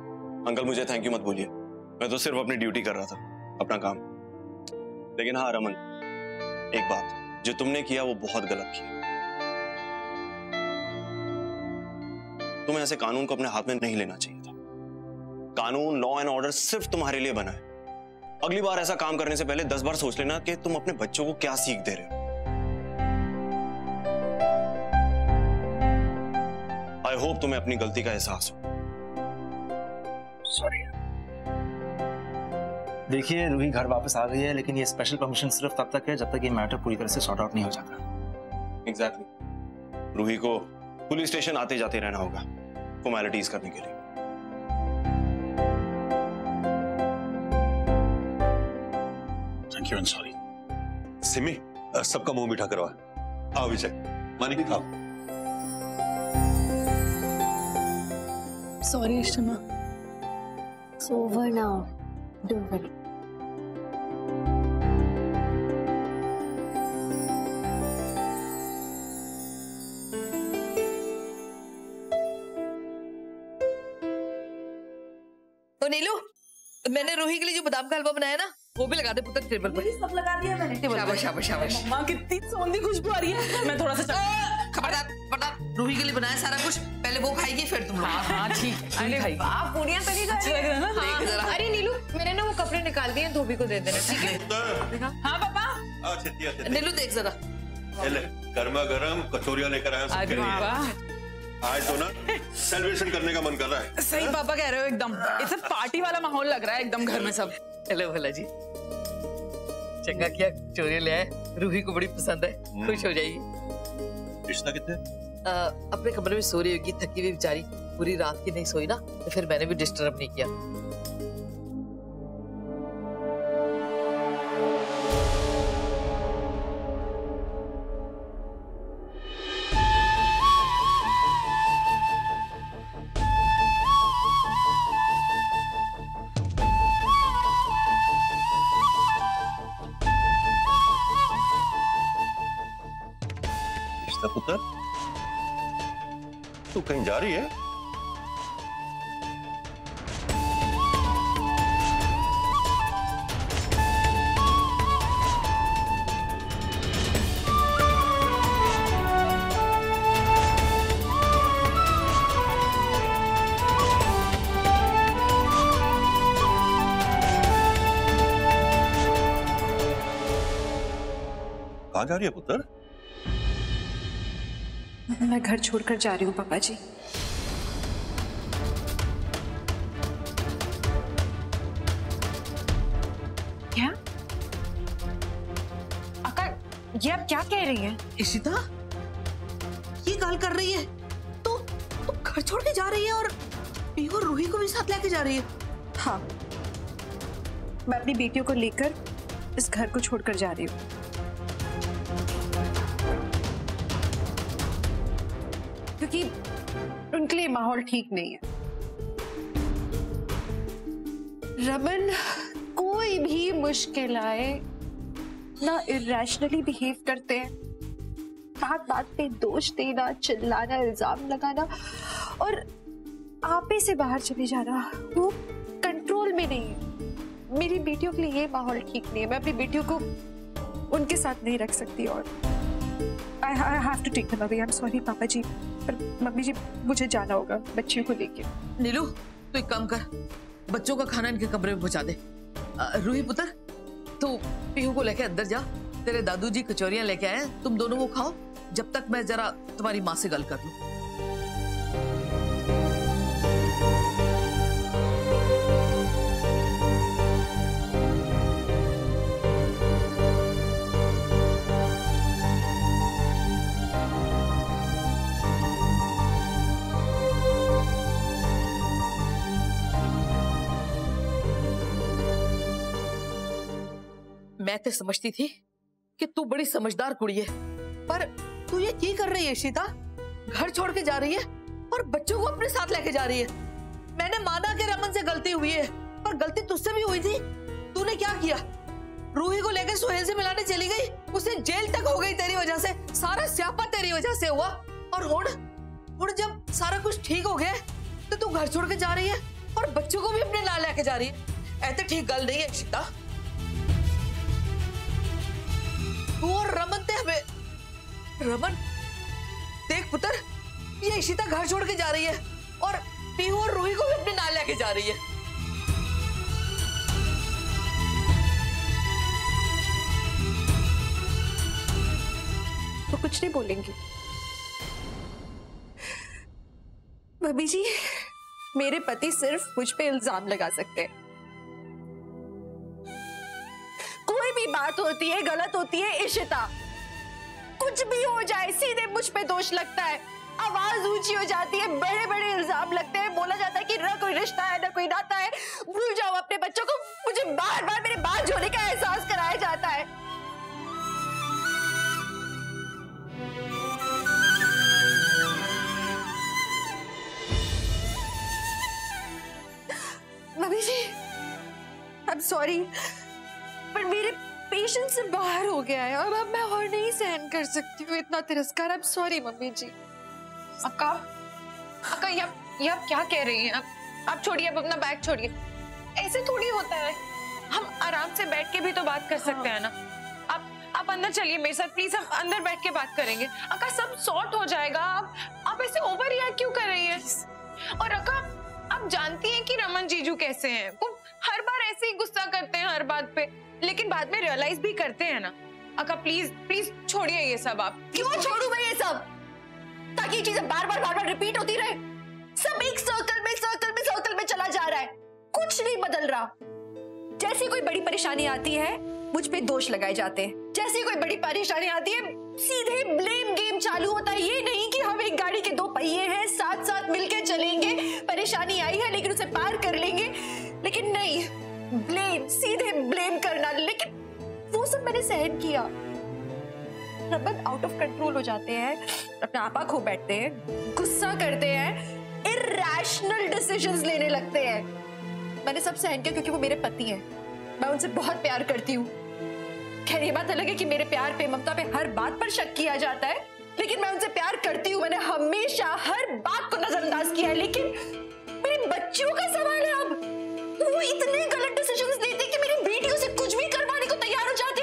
अंकल मुझे थैंक यू मत बोलिए, मैं तो सिर्फ अपनी ड्यूटी कर रहा था, अपना काम। लेकिन हाँ रमन, एक बात, जो तुमने किया वो बहुत गलत किया। तुम्हें ऐसे कानून को अपने हाथ में नहीं लेना चाहिए था। कानून, लॉ एंड ऑर्डर सिर्फ तुम्हारे लिए बना है। अगली बार ऐसा काम करने से पहले 10 बार सोच लेना कि तुम अपने बच्चों को क्या सीख दे रहे हो। आई होप तुम्हें अपनी गलती का एहसास हो। सॉरी। देखिए रूही घर वापस आ गई है, लेकिन ये स्पेशल परमिशन सिर्फ तब तक है जब तक ये मैटर पूरी तरह से सॉर्ट आउट नहीं हो जाता। एग्जैक्टली। रूही को पुलिस स्टेशन आते जाते रहना होगा फॉर्मेलिटीज करने के लिए। Thank you and sorry. Simi, सबका मुंह मीठा करवा। आओ विजय, मानी की खाओ। Sorry Ishima. It's over now. Don't worry. तो नीलू, मैंने रूही के लिए जो बादाम का हलवा बनाया ना, वो भी लगा दे पुत्र टेबल पर। सब लगा दिया मैंने टेबल पर। शाबाश शाबाश शाबाश। माँ कितनी सौंधी खुशबू आ रही है। मैं थोड़ा सा खबरदार खबरदार, रूही के लिए बनाया सारा कुछ, पहले वो खाएगी फिर तुम। हाँ ठीक है। वाह, पूरियां तली जा रही है ना। देख जरा। अरे नीलू, मैंने ना वो कपड़े निकाल दिए, धोबी को दे देना, ठीक है? हाँ पापा। नीलू देख जरा। गर्मा गर्म कचौरियां लेकर आया सबके लिए। आज तो ना सेलिब्रेशन करने का मन कर रहा है। सही पापा कह रहे हो, एकदम इसे पार्टी वाला माहौल लग रहा है एकदम घर में सब। हेलो भला जी, चंगा किया चोरी ले आए, रूही को बड़ी पसंद है, खुश हो जाएगी। इशिता कितने? अपने कमरे में सो रही होगी, थकी हुई बेचारी, पूरी रात की नहीं सोई ना, तो फिर मैंने भी डिस्टर्ब नहीं किया। पुत्र, तू कहीं जा रही है? कहाँ जा रही है पुत्र? मैं घर छोड़कर जा रही हूँ पापा जी। क्या? अक्का, ये आप क्या कह रही हैं? इशिता, ये गल कर रही है तो घर छोड़ के जा रही है और रूही को भी साथ लेके जा रही है। हाँ, मैं अपनी बेटियों को लेकर इस घर को छोड़कर जा रही हूँ, कि उनके लिए माहौल ठीक नहीं है। रमन कोई भी मुश्किल आए ना इरेशनली बिहेव करते हैं, बात बात पे दोष देना, चिल्लाना, इल्जाम लगाना और आपे से बाहर चले जाना, वो कंट्रोल में नहीं है। मेरी बेटियों के लिए ये माहौल ठीक नहीं है। मैं अपनी बेटियों को उनके साथ नहीं रख सकती और I have to take them away. I'm sorry पापा जी, पर मम्मी जी मुझे जाना होगा बच्चियों को लेके। नीलू तू एक काम कर, बच्चों का खाना इनके कमरे में पहुंचा दे। रूही पुत्र तू पीहू को लेके अंदर जा, तेरे दादू जी कचौरियां लेके आए, तुम दोनों वो खाओ जब तक मैं जरा तुम्हारी माँ से गल कर लूं। मैं तो समझती थी कि तू बड़ी समझदार कुड़ी है, पर तू ये की कर रही है शीता? घर छोड़ के जा रही है और बच्चों को अपने साथ लेके जा रही है। मैंने माना कि रमन से गलती हुई है, पर गलती तुझसे भी हुई थी। तूने क्या किया? रूही को लेकर सुहेल से मिलाने चली गई, उसे जेल तक हो गई तेरी वजह से, सारा स्यापा तेरी वजह से हुआ। और हुण जब सारा कुछ ठीक हो गया तो तू घर छोड़ के जा रही है और बच्चों को भी अपने नाल लेके जा रही है। ऐसे ठीक गल नहीं है शीता। तू और रमन ते हमें, रमन देख पुत्र, ये इशिता घर छोड़ के जा रही है और पीहू और रूही को भी अपने नाल लेके जा रही है। तो कुछ नहीं बोलेंगी? भाभी जी, मेरे पति सिर्फ मुझ पे इल्जाम लगा सकते हैं। कोई भी बात होती है गलत होती है इशिता, कुछ भी हो जाए सीधे मुझ पे दोष लगता है, आवाज ऊंची हो जाती है, बड़े बड़े इल्जाम लगते हैं, बोला जाता है कि ना कोई रिश्ता है ना कोई नाता है, भूल जाओ अपने बच्चों को। मुझे बार बार मेरे बात होने का एहसास कराया जाता है। मम्मी जी, आई एम सॉरी, पर मेरे पेशेंस से बाहर हो गया है। अब मैं और नहीं सहन कर सकती हूँ इतना तिरस्कार। आई एम सॉरी मम्मी जी। अक्का ये आप क्या कह रही हैं? आप छोड़िए, अब अपना बैग छोड़िए। ऐसे थोड़ी होता है, हम आराम से बैठ के भी तो बात कर सकते हैं ना। आप अंदर चलिए मेरे साथ प्लीज, हम अंदर बैठ के बात करेंगे। अक्का सब सॉर्ट हो जाएगा। आप ऐसे ओवर रिएक्ट क्यों कर रही हैं? और अक्का आप जानती हैं कि रमन जीजू कैसे हैं, वो हर बार ऐसे ही गुस्सा करते हैं हर बात पे, लेकिन बाद में रियलाइज भी करते हैं ना। अक्का प्लीज छोड़िए ये सब। आप क्यों छोड़ू मैं ये सब? ताकि ये चीजें बार बार रिपीट होती रहे। सब एक सर्कल में चला जा रहा है, कुछ नहीं बदल रहा। जैसी कोई बड़ी परेशानी आती है मुझ पे दोष लगाए जाते हैं, जैसी कोई बड़ी परेशानी आती है सीधे ब्लेम गेम चालू होता है। ये नहीं कि हम एक गाड़ी के दो पहिए हैं, साथ साथ मिलके चलेंगे, परेशानी आई है लेकिन उसे पार कर लेंगे, लेकिन नहीं, ब्लेम, सीधे ब्लेम करना। लेकिन वो सब मैंने सहन किया। रमन आउट ऑफ कंट्रोल हो जाते हैं, अपना आपा खो बैठते हैं, गुस्सा करते हैं, इरैशनल डिसीजंस लेने लगते हैं। मैंने सब सहन किया क्योंकि वो मेरे पति हैं, मैं उनसे बहुत प्यार करती हूँ। खैर ये बात अलग है कि मेरे प्यार पे, ममता पे हर बात पर शक किया जाता है, लेकिन मैं उनसे प्यार करती हूँ। मैंने हमेशा हर बात को नजरअंदाज किया है, लेकिन मेरे बच्चों का सवाल है। अब वो इतने गलत डिसीजंस लेते कि मेरी बेटियों से कुछ भी करवाने को तैयार हो जाते।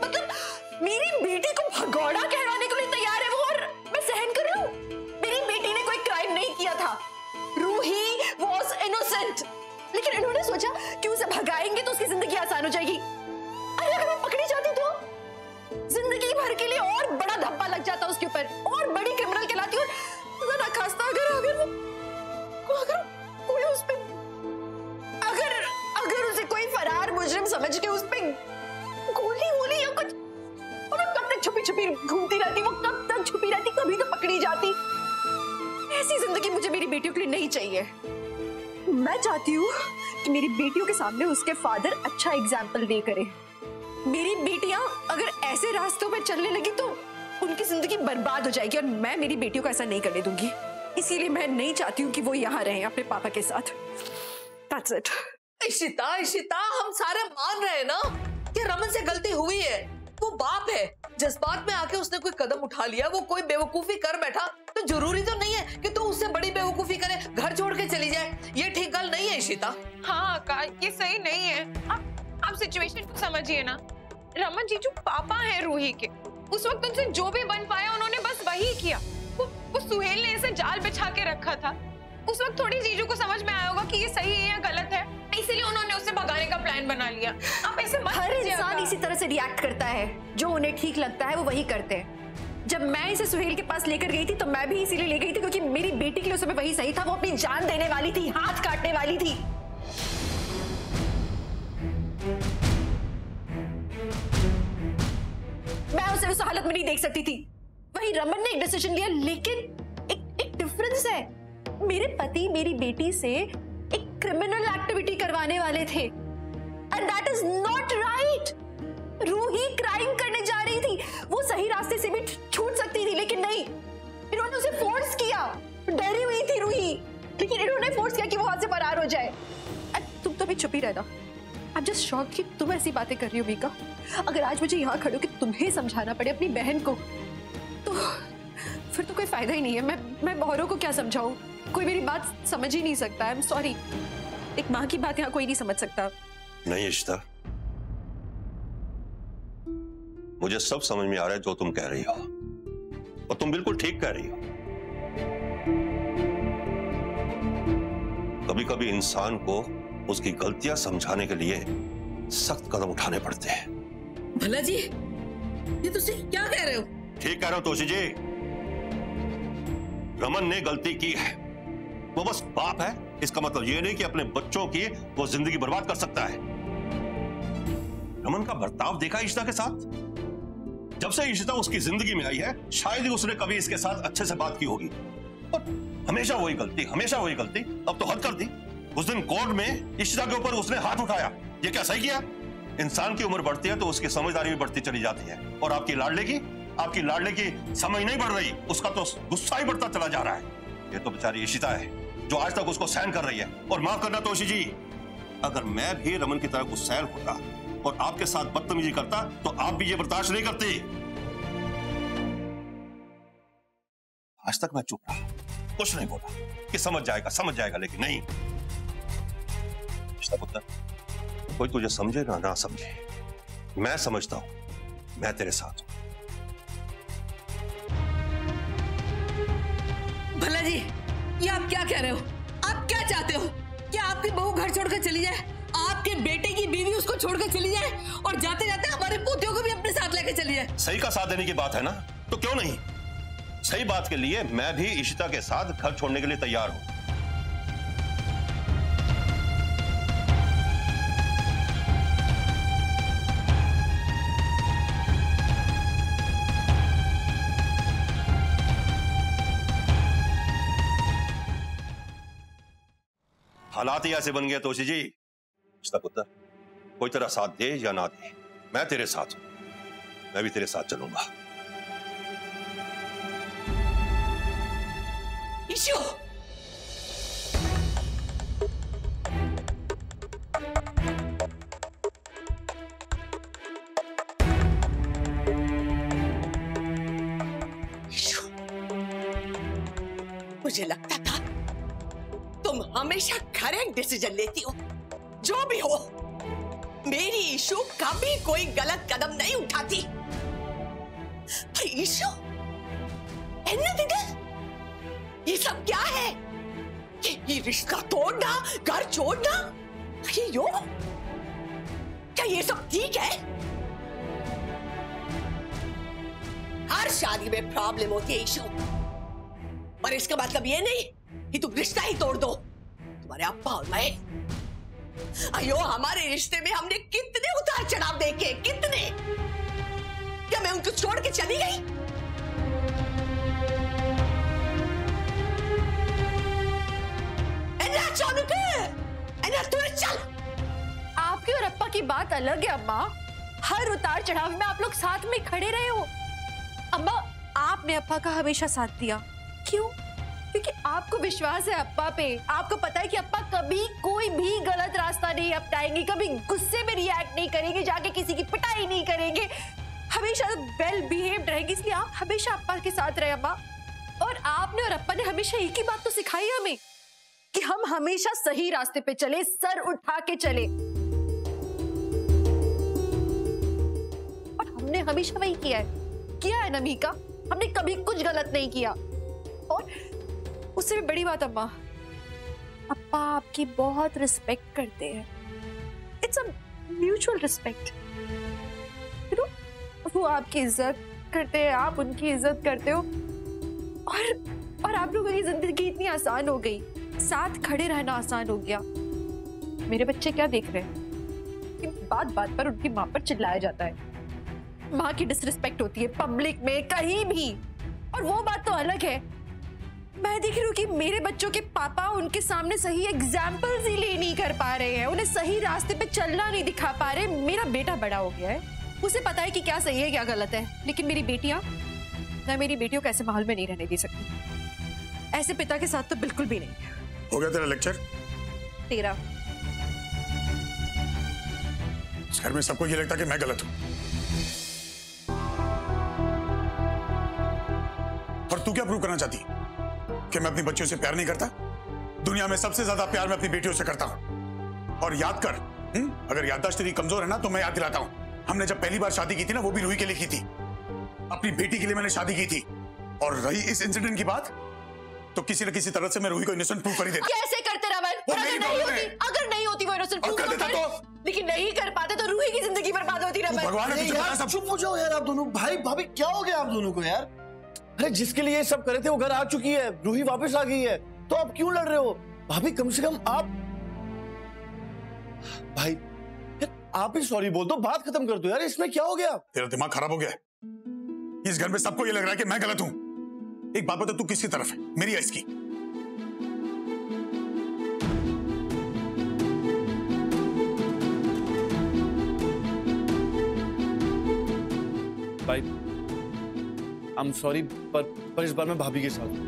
मतलब मेरी बेटी को भगौड़ा कहलाने के लिए तैयार है वो, और मैं सहन कर रही हूँ। मेरी बेटी ने कोई क्राइम नहीं किया था, रूही वाज इनोसेंट, लेकिन इन्होंने सोचा कि उसे भगाएंगे तो उसकी जिंदगी आसान हो जाएगी। अरे अगर वो पकड़ी जाती तो जिंदगी भर के लिए और बड़ा धब्बा लग जाता उसके ऊपर, और बड़ी क्रिमिनल कहलाती। और ना खास्ता अगर कोई उस पे, अगर उसे कोई फरार मुजरिम समझ के उस पे गोली या कुछ, और वो कब तक छुपी घूमती रहती, वो कब तक छुपी रहती, कभी तो पकड़ी जाती। ऐसी जिंदगी मुझे मेरी बेटियों के लिए नहीं चाहिए। मैं चाहती हूँ कि मेरी बेटियों के सामने उसके फादर अच्छा एग्जाम्पल दे करे, मेरी बेटियां अगर ऐसे रास्तों पर चलने लगी तो उनकी जिंदगी बर्बाद हो जाएगी और मैं मेरी बेटियों को ऐसा नहीं करने दूंगी। इसीलिए मैं नहीं चाहती हूँ कि वो यहाँ रहें अपने पापा के साथ। That's it. इशिता इशिता, हम सारे मान रहे हैं ना कि रमन से गलती हुई है। वो बाप है, जज्बात में आके उसने कोई कदम उठा लिया, वो कोई बेवकूफी कर बैठा, तो जरूरी तो नहीं है कि तू उससे बड़ी बेवकूफी करे, घर छोड़ के चली जाए। ये ठीक गल नहीं है इशिता। हाँ अक्का, ये सही नहीं है। आप सिचुएशन को समझिए ना। रमन जीजू पापा है रूही के, उस वक्त उनसे जो भी बन पाया उन्होंने बस वही किया। वो सुहेल ने इसे जाल बिछा के रखा था। उस वक्त थोड़ी जीजू को समझ में आया होगा कि ये सही है या गलत है, इसीलिए उन्होंने उसे भगाने का प्लान बना लिया। आप ऐसे मत हर इंसान इसी तरह से रिएक्ट करता है, जो उन्हें ठीक लगता है वो वही करते हैं। जब मैं इसे सुहेल के पास लेकर गई थी तो मैं भी इसीलिए ले गई थी क्योंकि मेरी बेटी के लिए उस समय वही सही था। वो अपनी जान देने वाली थी, हाथ काटने वाली थी। मैं उसे उस हालत में नहीं देख सकती थी। वही रमन ने एक डिसीजन लिया, लेकिन एक डिफरेंस है। मेरे पति मेरी बेटी से एक क्रिमिनल एक्टिविटी करवाने वाले थे and that is not right. Ruhi crime करने जा रही थी, वो सही रास्ते से भी छूट सकती थी, लेकिन नहीं, इन्होंने उसे फोर्स किया। डरी हुई थी रूही, लेकिन इन्होंने फोर्स किया कि वो हाथ से फरार हो जाए। तुम तो भी चुप ही रहना। I'm just shocked कि तुम ऐसी बातें कर रही हो मीका। अगर आज मुझे यहाँ खड़े होकर तुम्हें समझाना पड़े अपनी बहन को, तो फिर तो कोई फायदा ही नहीं है। मैं बहरों को क्या समझाऊं? कोई मेरी बात समझ ही नहीं सकता। आई एम सॉरी, एक माँ की बात यहाँ कोई नहीं समझ सकता। नहीं इशिता, मुझे सब समझ में आ रहा है जो तुम कह रही हो, और तुम बिल्कुल ठीक कह रही हो। कभी कभी इंसान को उसकी गलतियां समझाने के लिए सख्त कदम उठाने पड़ते हैं। भला जी, ये तुम क्या कह रहे हो? ठीक कह रहा हूं तोशी जी। रमन ने गलती की है, वो बस बाप है, इसका मतलब ये नहीं कि अपने बच्चों की वो जिंदगी बर्बाद कर सकता है। रमन का बर्ताव देखा इशिता के साथ? जब से इशिता उसकी जिंदगी में आई है, शायद ही उसने कभी इसके साथ अच्छे से बात की होगी, और हमेशा वही गलती, हमेशा वही गलती। अब तो हद कर दी। उस दिन कोर्ट में इशिता के ऊपर उसने हाथ उठाया, ये क्या सही किया? इंसान की उम्र बढ़ती है तो उसकी समझदारी भी बढ़ती चली जाती है, और आपकी लाडले की समझ नहीं बढ़ रही, उसका तो गुस्सा ही बढ़ता चला जा रहा है। ये तो बेचारी इशिता है जो आज तक उसको सहन कर रही है। और माफ करना तोशी जी, अगर मैं भी रमन की तरह गुस्सैल होता और आपके साथ बदतमीजी करता तो आप भी ये बर्दाश्त नहीं करती। आज तक मैं चुप रहा, कुछ नहीं बोला कि समझ जाएगा, लेकिन नहीं। पुत्र, कोई तुझे समझे ना समझे, मैं समझता हूं, मैं तेरे साथ हूं। भला जी, ये आप क्या कह रहे हो? आप क्या चाहते हो कि आपकी बहू घर छोड़कर चली जाए, आपके बेटे की बीवी उसको छोड़कर चली जाए, और जाते जाते हमारे पोतियों को भी अपने साथ लेकर चली जाए? सही का साथ देने की बात है ना, तो क्यों नहीं? सही बात के लिए मैं भी इशिता के साथ घर छोड़ने के लिए तैयार हूं। हालात ही ऐसे बन गए तोशी जी। इशिता पुत्र, कोई तेरा साथ दे या ना दे, मैं तेरे साथ हूं, मैं भी तेरे साथ चलूंगा। ईशु, मुझे लगता था तुम हमेशा करेक्ट डिसीजन लेती हो। जो भी हो, मेरी ईशु कभी कोई गलत कदम नहीं उठाती। ईशु, ये सब क्या है? ये रिश्ता तोड़ना, घर छोड़ना, यो क्या ये सब ठीक है? हर शादी में प्रॉब्लम होती है ईशु, पर इसका मतलब ये नहीं कि तुम रिश्ता ही तोड़ दो। तुम्हारे अब्बा और मैं, अयो हमारे रिश्ते में हमने कितने उतार चढ़ाव देखे, कितने। क्या मैं उनको छोड़ के चली गई? आपकी और अप्पा की बात अलग है अम्मा। हर उतार चढ़ाव में आप लोग साथ में खड़े रहे हो। अम्मा, आपने अप्पा का हमेशा साथ दिया। क्यों? क्योंकि आपको विश्वास है अप्पा पे। आपको पता है कि अप्पा कभी कोई भी गलत रास्ता नहीं अपनाएंगे, कभी गुस्से में रिएक्ट नहीं करेंगे, जाके किसी की पिटाई नहीं करेंगे, हमेशा वेल बिहेव्ड रहेंगे। इसलिए आप हमेशा अप्पा के साथ रहे अम्मा। और आपने और अप्पा ने हमेशा एक ही बात तो सिखाई हमें कि हम हमेशा सही रास्ते पे चले, सर उठा के चले। और हमने हमेशा वही किया है ना मीका। हमने कभी कुछ गलत नहीं किया। और उससे भी बड़ी बात अम्मा, अप्पा आपकी बहुत रिस्पेक्ट करते हैं। It's a mutual respect. वो आपकी इज्जत करते हैं, आप उनकी इज्जत करते हो। और आप लोगों की जिंदगी इतनी आसान हो गई, साथ खड़े रहना आसान हो गया। मेरे बच्चे क्या देख रहे हैं कि बात बात पर उनकी माँ पर चिल्लाया जाता है, माँ की डिसरिस्पेक्ट होती है पब्लिक में, कहीं भी। और वो बात तो अलग है। मैं देख रही हूँ कि मेरे बच्चों के पापा उनके सामने सही एग्जाम्पल्स ही ले नहीं कर पा रहे हैं, उन्हें सही रास्ते पे चलना नहीं दिखा पा रहे। मेरा बेटा बड़ा हो गया है, उसे पता है कि क्या सही है क्या गलत है, लेकिन मेरी बेटियां, मैं मेरी बेटियों को ऐसे माहौल में नहीं रहने दे सकती। ऐसे पिता के साथ तो बिल्कुल भी नहीं। हो गया तेरा लेक्चर? तेरा? इस घर में सबको ये लगता कि मैं गलत हूं। और तू क्या प्रूव करना चाहती कि मैं अपनी बच्चियों से प्यार नहीं करता? दुनिया में सबसे ज्यादा प्यार मैं अपनी बेटियों से करता हूं। और याद कर, अगर याददाश्त तेरी कमजोर है ना तो मैं याद दिलाता हूं, हमने जब पहली बार शादी की थी ना, वो भी रूही के लिए की थी। अपनी बेटी के लिए मैंने शादी की थी। और रही इस इंसिडेंट की बात, तो किसी न किसी तरह से मैं रूही को इनोसेंट प्रूव कर ही देता। कैसे करते रमन? अगर नहीं होती वो इनोसेंट प्रूव कर देता तो, लेकिन नहीं कर पाते तो रूही की जिंदगी बर्बाद होती। रमन, भगवान ने यार चुप हो जाओ यार आप दोनों। भाई भाभी क्या हो गया आप दोनों को यार? अरे जिसके लिए ये सब करे थे वो घर आ चुकी है, रूही वापस आ गई है, तो आप क्यों लड़ रहे हो? भाभी कम से कम आप, भाई आप ही सॉरी बोल दो, बात खत्म कर दो यार। इसमें क्या हो गया? तेरा दिमाग खराब हो गया। इस घर में सबको ये लग रहा है कि मैं गलत हूं। एक बात बता, तू किसकी तरफ है, मेरी या इसकी? भाई आई एम सॉरी, पर इस बार मैं भाभी के साथ हूं,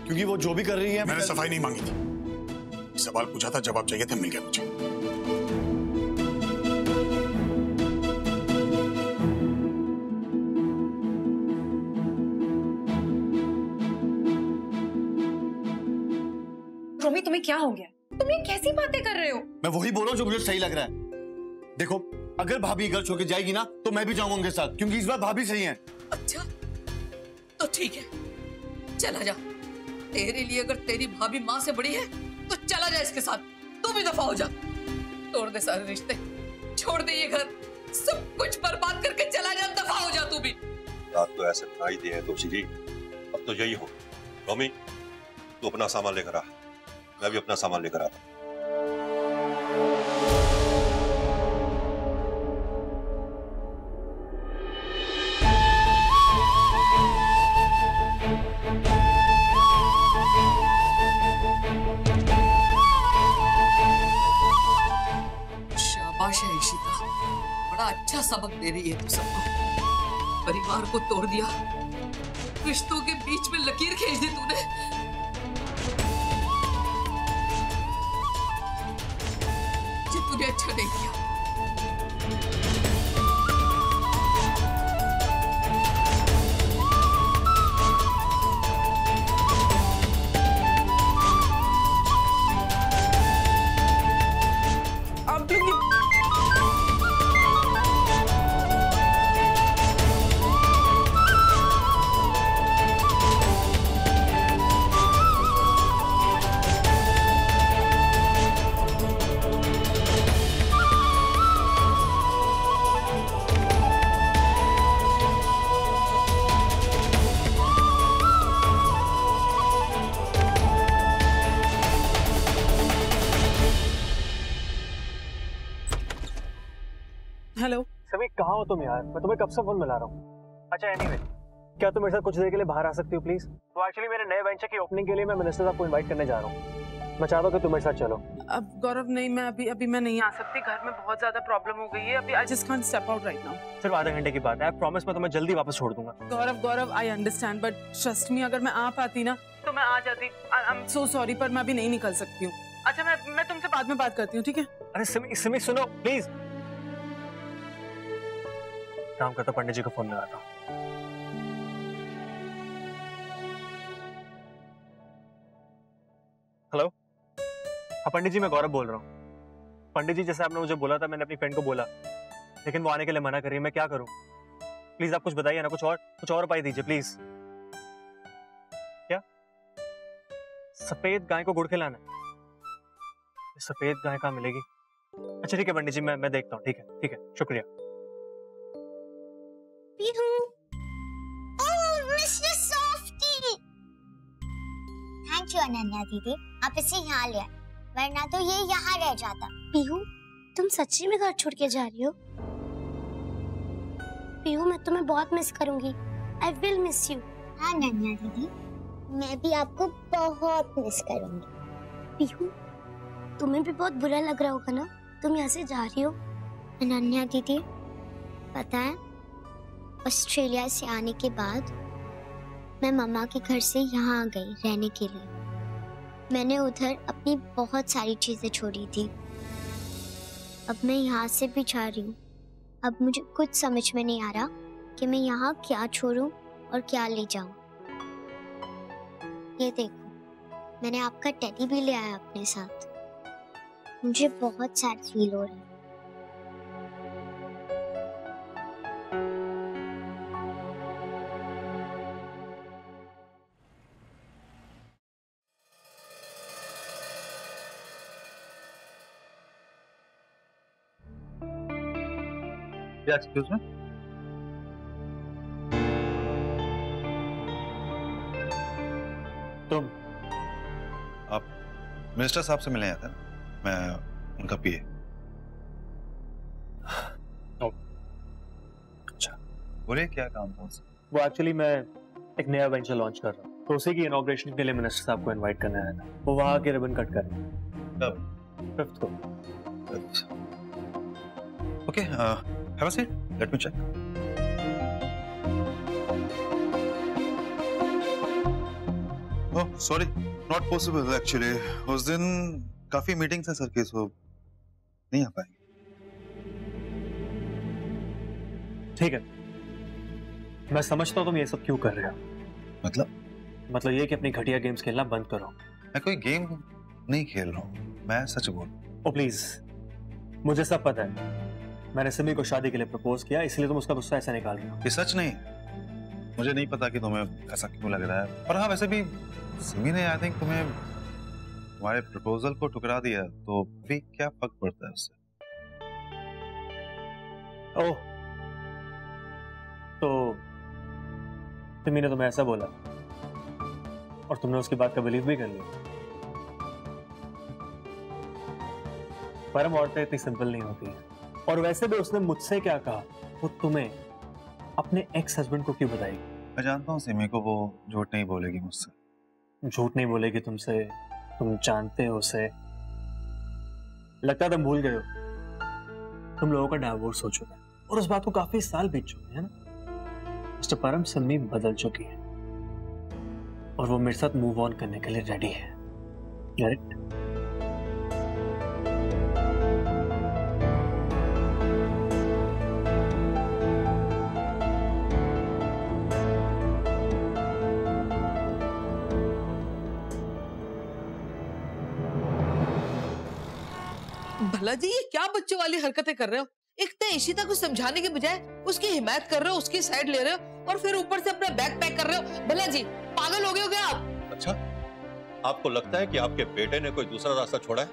क्योंकि वो जो भी कर रही है। मैंने सफाई नहीं मांगी थी, सवाल पूछा था, जवाब चाहिए था, मिल गया मुझे। रोमी, तुम्हें क्या हो गया? तुम ये कैसी बातें कर रहे हो? मैं वही बोल रहा हूँ जो मुझे सही लग रहा है। देखो, अगर भाभी घर छोड़ के जाएगी ना तो मैं भी जाऊंगा उनके साथ, क्योंकि इस बार भाभी सही है। अच्छा तो ठीक है, चला जा। तेरे लिए अगर तेरी भाभी माँ से बड़ी है तो चला जा इसके साथ, तू भी दफा हो जा। तोड़ दे सारे रिश्ते, छोड़ दे ये घर, सब कुछ बर्बाद करके चला जा, दफा हो जा तू भी। रात तो ऐसे बनाई दिए हैं दोषी जी, अब तो यही हो। रोमी, तू अपना सामान लेकर आ, मैं भी अपना सामान लेकर आता हूं। शाबाश है इशिता, बड़ा अच्छा सबक दे रही है तू सबको। परिवार को तोड़ दिया, रिश्तों के बीच में लकीर खींच दी तूने। तूने अच्छा नहीं किया। आप लोग हेलो सभी, कहाँ हो तुम यार? मैं तुम्हें कब से फोन मिला रहा हूँ। अच्छा एनीवे, क्या तुम मेरे साथ कुछ देर के लिए बाहर आ सकती हो प्लीज? तो एक्चुअली मेरे नए वेंचर की ओपनिंग के लिए मैं मिनिस्टर साहब को इनवाइट करने जा रहा हूँ। मैं चाहता हूँ कि तुम मेरे साथ चलो। अब गौरव नहीं, मैं अभी मैं नहीं आ सकती, घर में बहुत ज्यादा प्रॉब्लम हो गई है अभी। I just can't step out right now. सिर्फ आधे घंटे की बात है, आई प्रॉमिस मैं तुम्हें जल्दी वापस छोड़ दूंगा। Gaurav I understand, but trust me, अगर मैं आ पाती ना तो मैं आ जाती। आई एम सो सॉरी, पर मैं अभी नहीं निकल सकती हूँ। अच्छा, मैं तुमसे बाद में बात करती हूँ, ठीक है? अरे सिमी सुनो प्लीज। काम करता, पंडित जी को फोन लगाता हूँ। हेलो, हाँ पंडित जी, मैं गौरव बोल रहा हूँ। पंडित जी, जैसे आपने मुझे बोला था, मैंने अपनी फ्रेंड को बोला, लेकिन वो आने के लिए मना कर रही है। मैं क्या करूँ? प्लीज आप कुछ बताइए ना, कुछ और उपाय दीजिए प्लीज। क्या सफेद गाय को गुड़ खिलाना है? सफेद गाय कहाँ मिलेगी? अच्छा ठीक है पंडित जी, मैं देखता हूँ। ठीक है, शुक्रिया। थैंक यू अनन्या दीदी, आप इसे यहाँ ले आए, वरना तो ये यहाँ रह जाता। पीहू, तुम सच्ची में घर छोड़ के जा रही हो? पीहू, मैं तुम्हें बहुत मिस करूंगी। I will miss you. हाँ अनन्या दीदी, मैं भी आपको बहुत मिस करूंगी। पीहू, तुम्हें भी बहुत बुरा लग रहा होगा ना, तुम यहाँ से जा रही हो? अनन्या दीदी, पता है, ऑस्ट्रेलिया से आने के बाद मैं मम्मा के घर से यहाँ आ गई रहने के लिए। मैंने उधर अपनी बहुत सारी चीजें छोड़ी थी। अब मैं यहाँ से भी जा रही हूँ। अब मुझे कुछ समझ में नहीं आ रहा कि मैं यहाँ क्या छोड़ूं और क्या ले जाऊं। ये देखो, मैंने आपका टेडी भी ले आया अपने साथ। मुझे बहुत सैड फील हो रहा है। एक्सक्यूज मी, तुम? आप मिनिस्टर साहब से मिलने आए थे? मैं उनका पीए। अच्छा, बोलिए क्या काम था उससे? वो एक्चुअली मैं एक नया वेंचर लॉन्च कर रहा हूँ, तो उसी की इनॉग्रेशन के लिए मिनिस्टर साहब को इनवाइट करने आया था। वो वहाँ के रिबन कट कर रहे हैं। कब? 5th को। Okay, have a seat. Let me check. Oh, sorry, not possible actually. उस दिन काफी मीटिंग्स हैं सर के, सो नहीं आ पाएंगे। ठीक है, मैं समझता हूँ तुम ये सब क्यों कर रहे हो। मतलब ये कि अपनी घटिया गेम्स खेलना बंद करो। मैं कोई गेम नहीं खेल रहा हूँ, मैं सच बोल रहा हूँ। ओ प्लीज, मुझे सब पता है। मैंने सिमी को शादी के लिए प्रपोज किया, इसलिए तुम उसका गुस्सा ऐसा निकाल रहे हो। ये सच नहीं, मुझे नहीं पता कि तुम्हें ऐसा क्यों लग रहा है। पर हाँ, वैसे भी सिमी ने आई थिंक तुम्हारे प्रपोजल को ठुकरा दिया, तो भी क्या फर्क पड़ता है उससे? ओह, तो सिमी ने तुम्हें ऐसा बोला और तुमने उसकी बात का बिलीव भी कर लिया। परम औरतें इतनी सिंपल नहीं होती है। और वैसे भी उसने मुझसे क्या कहा, वो तुम्हें अपने एक्स हस्बैंड को क्यों बताएगी? मैं जानता हूँ सिमी को वो झूठ नहीं बोलेगी मुझसे। झूठ नहीं बोलेगी तुमसे, तुम जानते हो उसे। लगता है तुम भूल गए हो, तुम लोगों का डाइवोर्स हो चुका है और उस बात को काफी साल बीत चुके हैं ना। मिस्टर परम, सिमी बदल चुकी है और वो मेरे साथ मूव ऑन करने के लिए रेडी है। करेक्ट? भला जी, ये क्या बच्चों वाली हरकतें कर रहे हो? एक तो इशिता को समझाने के बजाय उसकी हिमायत कर रहे हो, उसकी साइड ले रहे हो और फिर ऊपर से अपना बैग पैक कर रहे हो। भला जी, पागल हो गए हो क्या आप? अच्छा, आपको लगता है कि आपके बेटे ने कोई दूसरा रास्ता छोड़ा है?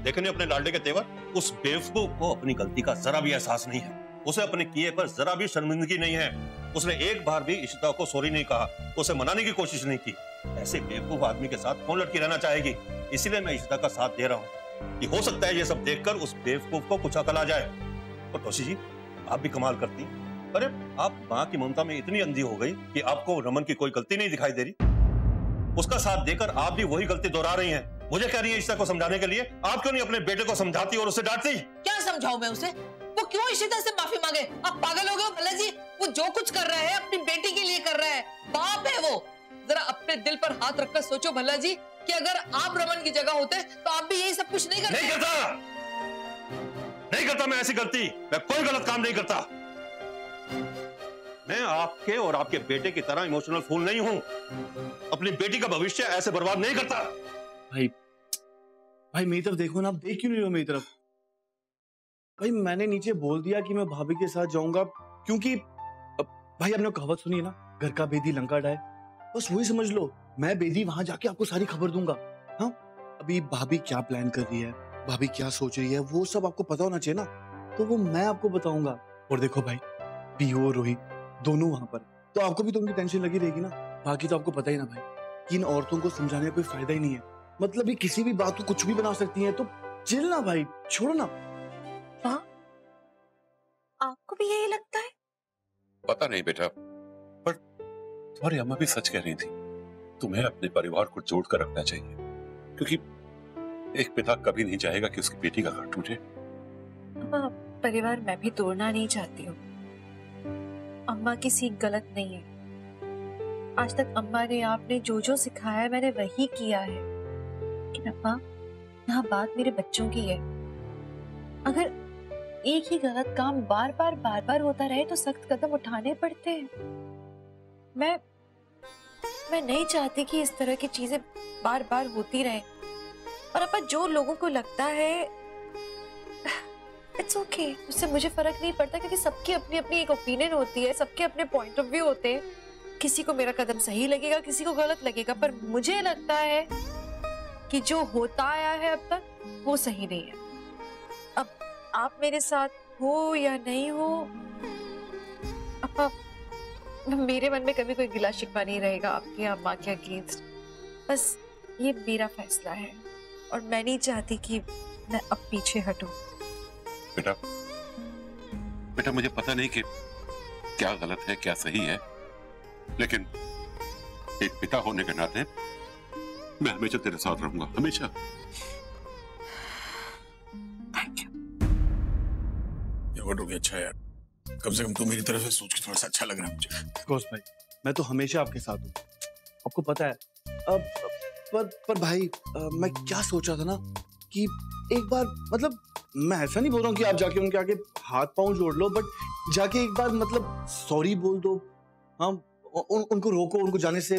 देखने अपने लाडले के तेवर, उस बेवकूफ को अपनी गलती का जरा भी एहसास नहीं है। उसे अपने किए पर जरा भी शर्मिंदगी नहीं है। उसने एक बार भी इशिता को सॉरी नहीं कहा, उसे मनाने की कोशिश नहीं की। ऐसे बेवकूफ आदमी के साथ कौन लड़की रहना चाहेगी? इसीलिए मैं इशिता का साथ दे रहा हूँ कि हो सकता है ये सब देखकर उस बेवकूफ को कुछ अकल आ जाए। और तोशी जी, आप भी कमाल करती। अरे आप माँ की ममता में इतनी अंधी हो गई कि आपको रमन की कोई गलती नहीं दिखाई दे रही। उसका साथ देकर आप भी वही गलती दोहरा रही हैं। मुझे कह रही है इशिता को समझाने के लिए, आप क्यों नहीं अपने बेटे को समझाती और उसे डांटती? क्या समझाऊं मैं उसे? वो क्यों इशिता से माफी मांगे? आप पागल हो गए हो भला जी? वो जो कुछ कर रहा है अपनी बेटी के लिए कर रहा है, बाप है वो। जरा अपने दिल पर हाथ रखकर सोचो भला जी कि अगर आप रमन की जगह होते तो आप भी यही सब कुछ नहीं करते। नहीं करता मैं ऐसी गलती, मैं कोई गलत काम नहीं करता। मैं आपके और आपके बेटे की तरह इमोशनल फूल नहीं हूं। अपनी बेटी का भविष्य ऐसे बर्बाद नहीं करता। भाई मेरी तरफ देखो ना, आप देख क्यों नहीं रहे हो मेरी तरफ? भाई मैंने नीचे बोल दिया कि मैं भाभी के साथ जाऊंगा क्योंकि भाई आपने कहावत सुनी है ना, घर का बेदी लंका डाय, बस वही समझ लो। मैं बेदी वहां जाके आपको सारी खबर दूंगा। हाँ, अभी भाभी क्या प्लान कर रही है, भाभी क्या सोच रही है, वो सब आपको पता होना चाहिए ना, तो वो मैं आपको बताऊंगा। और देखो भाई, पीहू और रोहित दोनों वहां पर, तो आपको भी तो उनकी टेंशन लगी रहेगी ना। बाकी तो आपको पता ही ना भाई कि इन औरतों को समझाने का कोई फायदा ही नहीं है। मतलब ये किसी भी बात को कुछ भी बना सकती हैं, तो चिल ना भाई, छोड़ो ना। हाँ, आपको भी यही लगता है? पता नहीं बेटा, पर तुम्हारी अम्मा भी सच कह रही थी। तुम्हें अपने परिवार को जोड़ कर रखना चाहिए, क्योंकि एक पिता कभी नहीं चाहेगा कि उसकी बेटी का घर टूटे। परिवार मैं भी तोड़ना नहीं चाहती हूँ। अम्मा की सीख गलत नहीं है। आज तक अम्मा ने आपने जो जो सिखाया है मैंने वही किया है। लेकिन अम्मा, यहाँ बात मेरे बच्चों की है। अगर एक ही गलत काम बार बार होता रहे तो सख्त कदम उठाने पड़ते हैं। मैं नहीं चाहती कि इस तरह की चीजें बार बार होती रहे। और अम्मा, जो लोगों को लगता है इट्स ओके, उससे मुझे फर्क नहीं पड़ता, क्योंकि सबकी अपनी अपनी एक ओपिनियन होती है, सबके अपने पॉइंट ऑफ व्यू होते हैं। किसी को मेरा कदम सही लगेगा, किसी को गलत लगेगा, पर मुझे लगता है कि जो होता आया है अब तक वो सही नहीं है। अब आप मेरे साथ हो या नहीं हो, अब मेरे मन में कभी कोई गिला शिकवा नहीं रहेगा आपकी अम्मा के अगेंस्ट। बस ये मेरा फैसला है और मैं नहीं चाहती कि मैं अब पीछे हटूं। बेटा मुझे पता नहीं कि क्या गलत है क्या सही है, लेकिन एक पिता होने के नाते मैं हमेशा तेरे साथ रहूंगा, हमेशा। अच्छा यार, कम से कम तू मेरी तरफ से सोच के थोड़ा सा अच्छा लग रहा है मुझे। ऑफ कोर्स भाई, मैं तो हमेशा आपके साथ हूँ, आपको पता है। पर भाई मैं क्या सोचा था ना कि एक बार, मतलब मैं ऐसा नहीं बोल रहा हूँ कि आप जाके उनके आगे हाथ पांव जोड़ लो, बट जाके एक बार मतलब सॉरी बोल दो। हाँ, उनको रोको, उनको जाने से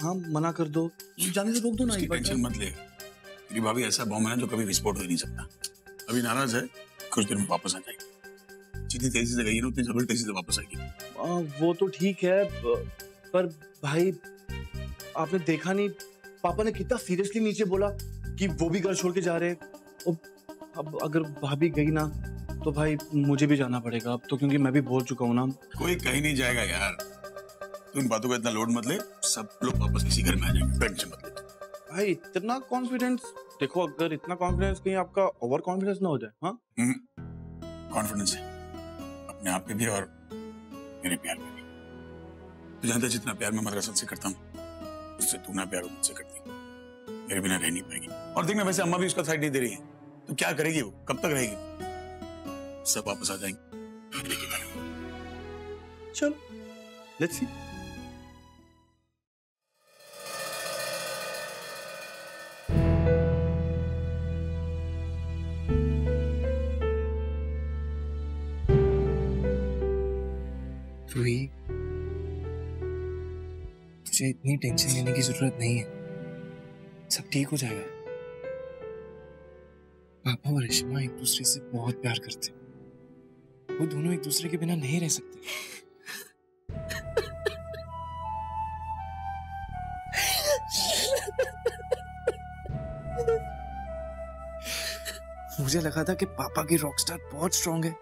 हाँ मना कर दो, जाने से रोक दो ना। टेंशन मत ले, मेरी भाभी ऐसा बॉम्ब है ना जो कभी विस्फोट हो नहीं सकता। अभी नाराज है, कुछ देर में वापस आ जाएगी। जितनी तेजी से गई ना उतनी जल्दी तेजी से वापस आएगी। वो तो ठीक है, पर भाई आपने देखा नहीं पापा ने कितना सीरियसली नीचे बोला कि वो भी घर छोड़ के जा रहे हैं। अब अगर भाभी गई ना तो भाई मुझे भी जाना पड़ेगा अब तो, क्योंकि मैं भी बोल चुका हूँ ना। कोई कहीं नहीं जाएगा यार, तू इन बातों का इतना लोड मत ले, सब लोग वापस इसी घर में आ जाएंगे, टेंशन मत ले। भाई इतना कॉन्फिडेंस, देखो अगर इतना कॉन्फिडेंस कहीं आपका ओवर कॉन्फिडेंस ना हो जाए। हाँ, कॉन्फिडेंस है अपने आप पे भी और मेरे प्यार पे भी। तू जानता है जितना प्यार मैं मदरसा से करता हूँ उससे तू ना प्यार मुझसे करती, मेरे बिना रह नहीं पाएगी। और देखना वैसे अम्मा भी उसका साइड नहीं दे रही है, तो क्या करेगी वो, कब तक रहेगी? सब वापस आ जाएंगे। चलो लेट्स सी। रूही, तुझे इतनी टेंशन लेने की जरूरत नहीं है, सब ठीक हो जाएगा। पापा और रेशमा एक दूसरे से बहुत प्यार करते हैं, वो दोनों एक दूसरे के बिना नहीं रह सकते। मुझे लगा था कि पापा की रॉकस्टार बहुत स्ट्रांग है।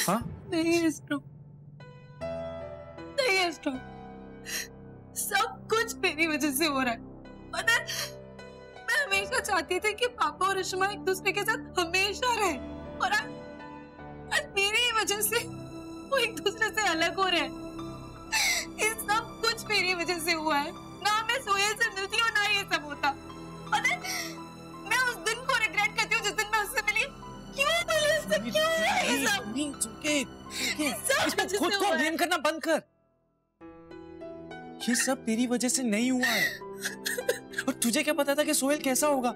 हाँ, नहीं है स्ट्रांग, नहीं है स्ट्रांग। सब कुछ मेरी वजह से हो रहा है। पता है, मैं हमेशा चाहती थी कि पापा और रेशमा एक दूसरे के साथ हमेशा रहे, और आज मेरी ही वजह से वो एक दूसरे से अलग हो रहे हैं। ये सब कुछ मेरी वजह से हुआ है। ना मैं सोहेल से मिलती और ना ये सब होता। पता है, क्यों हुआ ये सब? खुद को ब्लेम करना बंद कर। ये सब तेरी वजह से नहीं हुआ है। और तुझे क्या पता था कि सोहेल कैसा होगा?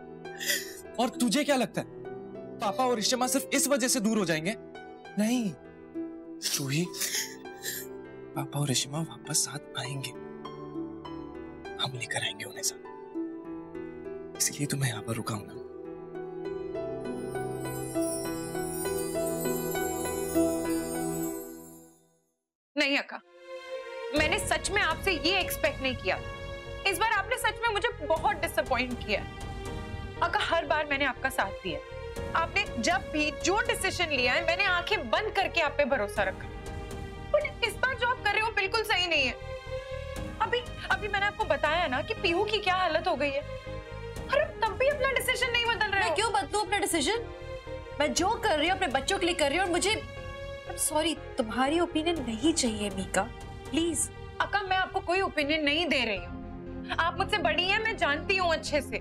और तुझे क्या लगता है पापा और रिश्मा सिर्फ इस वजह से दूर हो जाएंगे? नहीं रूही, पापा और रिश्मा वापस साथ आएंगे। हम लेकर आएंगे उन्हें साथ, इसलिए तो मैं यहाँ पर रुका हूं ना। नहीं अक्का, मैंने सच में आपसे ये एक्सपेक्ट नहीं किया। इस बार आपने सच में मुझे बहुत डिसअपॉइंट किया। अक्का, हर बार मैंने आपका साथ दिया। आपने जब भी जो डिसीजन लिया है मैंने आंखें बंद करके आप पे भरोसा रखा। पर इस बार जो आप कर रहे हो बिल्कुल सही नहीं है। अभी मैंने आपको बताया ना कि पीहू की क्या हालत हो गई है। अरे तब भी अपना डिसीजन नहीं बदल रहे हो। मैं क्यों बदलूं अपना डिसीजन? मैं जो कर रही हूँ अपने बच्चों के लिए कर रही हूँ और मुझे सॉरी तुम्हारी ओपिनियन नहीं चाहिए मीका, प्लीज। अक्का, मैं आपको कोई ओपिनियन नहीं दे रही हूँ। आप मुझसे बड़ी हैं, मैं जानती हूँ अच्छे से,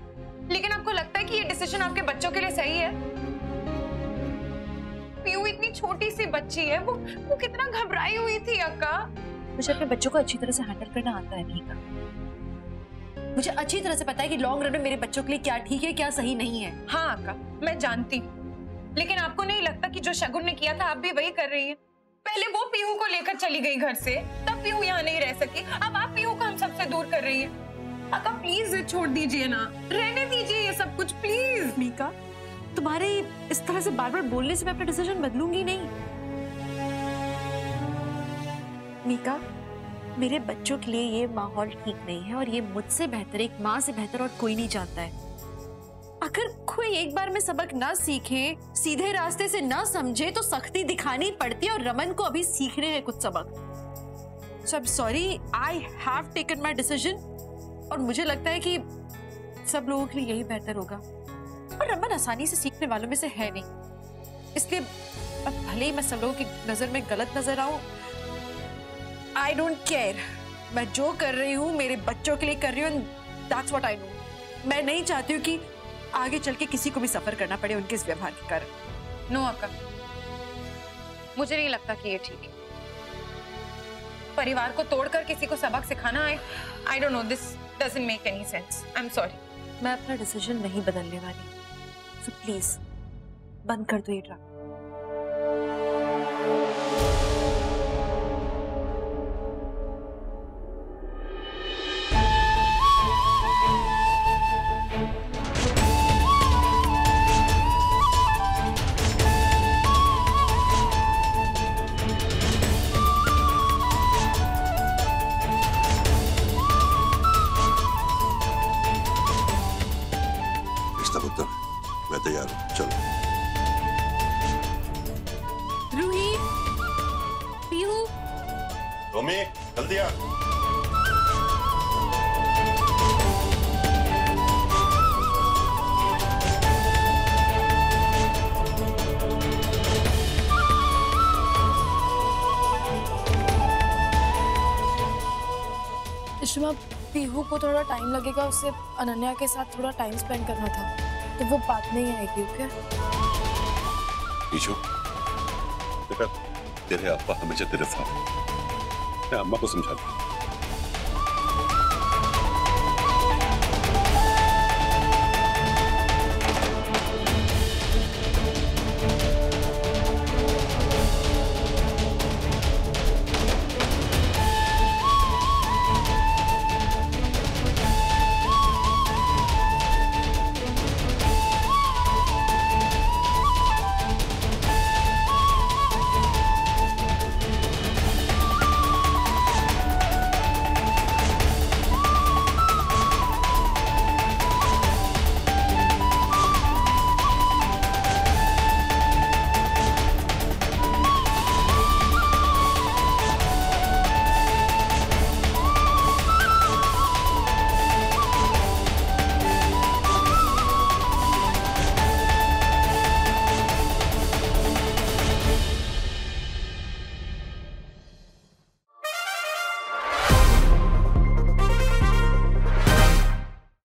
लेकिन आपको लगता है कि ये डिसीजन आपके बच्चों के लिए सही है? पीहू इतनी छोटी सी बच्ची है, वो कितना घबराई हुई थी अक्का। मुझे अपने बच्चों को अच्छी तरह से हैंडल करना आता है मीका। मुझे अच्छी तरह से पता है कि लॉन्ग रन में मेरे बच्चों के लिए क्या ठीक है क्या सही नहीं है। हाँ अक्का, मैं जानती हूँ, लेकिन आपको नहीं लगता कि जो शगुन ने किया था आप भी वही कर रही हैं? पहले वो पीहू को लेकर चली गई घर से, तब पीहू यहाँ नहीं रह सकी, अब आप पीहू को हम सबसे दूर कर रही हैं। अक्का प्लीज छोड़ दीजिए ना, रहने दीजिए ये सब कुछ प्लीज। मीका, तुम्हारे इस तरह से बार बार बोलने से मैं अपना डिसीजन बदलूंगी नहीं। मीका, मेरे बच्चों के लिए ये माहौल ठीक नहीं है और ये मुझसे बेहतर, एक माँ से बेहतर और कोई नहीं जानता है। अगर कोई एक बार में सबक ना सीखे, सीधे रास्ते से ना समझे, तो सख्ती दिखानी पड़ती है और रमन को अभी सीखने हैं कुछ सबक। So I am sorry, I have taken my decision और मुझे लगता है कि सब लोगों के लिए यही बेहतर होगा। और रमन आसानी से सीखने वालों में से है नहीं, इसलिए भले ही मैं सब लोगों की नजर में गलत नजर आऊं, आई डोंट केयर। मैं जो कर रही हूँ मेरे बच्चों के लिए कर रही हूँ, दैट्स व्हाट आई नो। मैं नहीं चाहती हूँ कि आगे चल के किसी को भी सफर करना पड़े उनके इस व्यवहार के कारण। नो अक्का, मुझे नहीं लगता कि ये ठीक है। परिवार को तोड़कर किसी को सबक सिखाना, I don't know, this doesn't make any sense. I am sorry. मैं अपना डिसीजन नहीं बदलने वाली, सो प्लीज बंद कर दो ये ड्रामा। मैं तैयार हूँ, चलो। रूही, पीहू, रोमी, जल्दी आ। रिश्मा, पीहू को थोड़ा टाइम लगेगा, उसे अनन्या के साथ थोड़ा टाइम स्पेंड करना था, तो वो बात नहीं आएगी। ओके ईशु, बेटा तेरे अब्बा हमेशा तेरे साथ, मैं अम्मा को समझा दूं।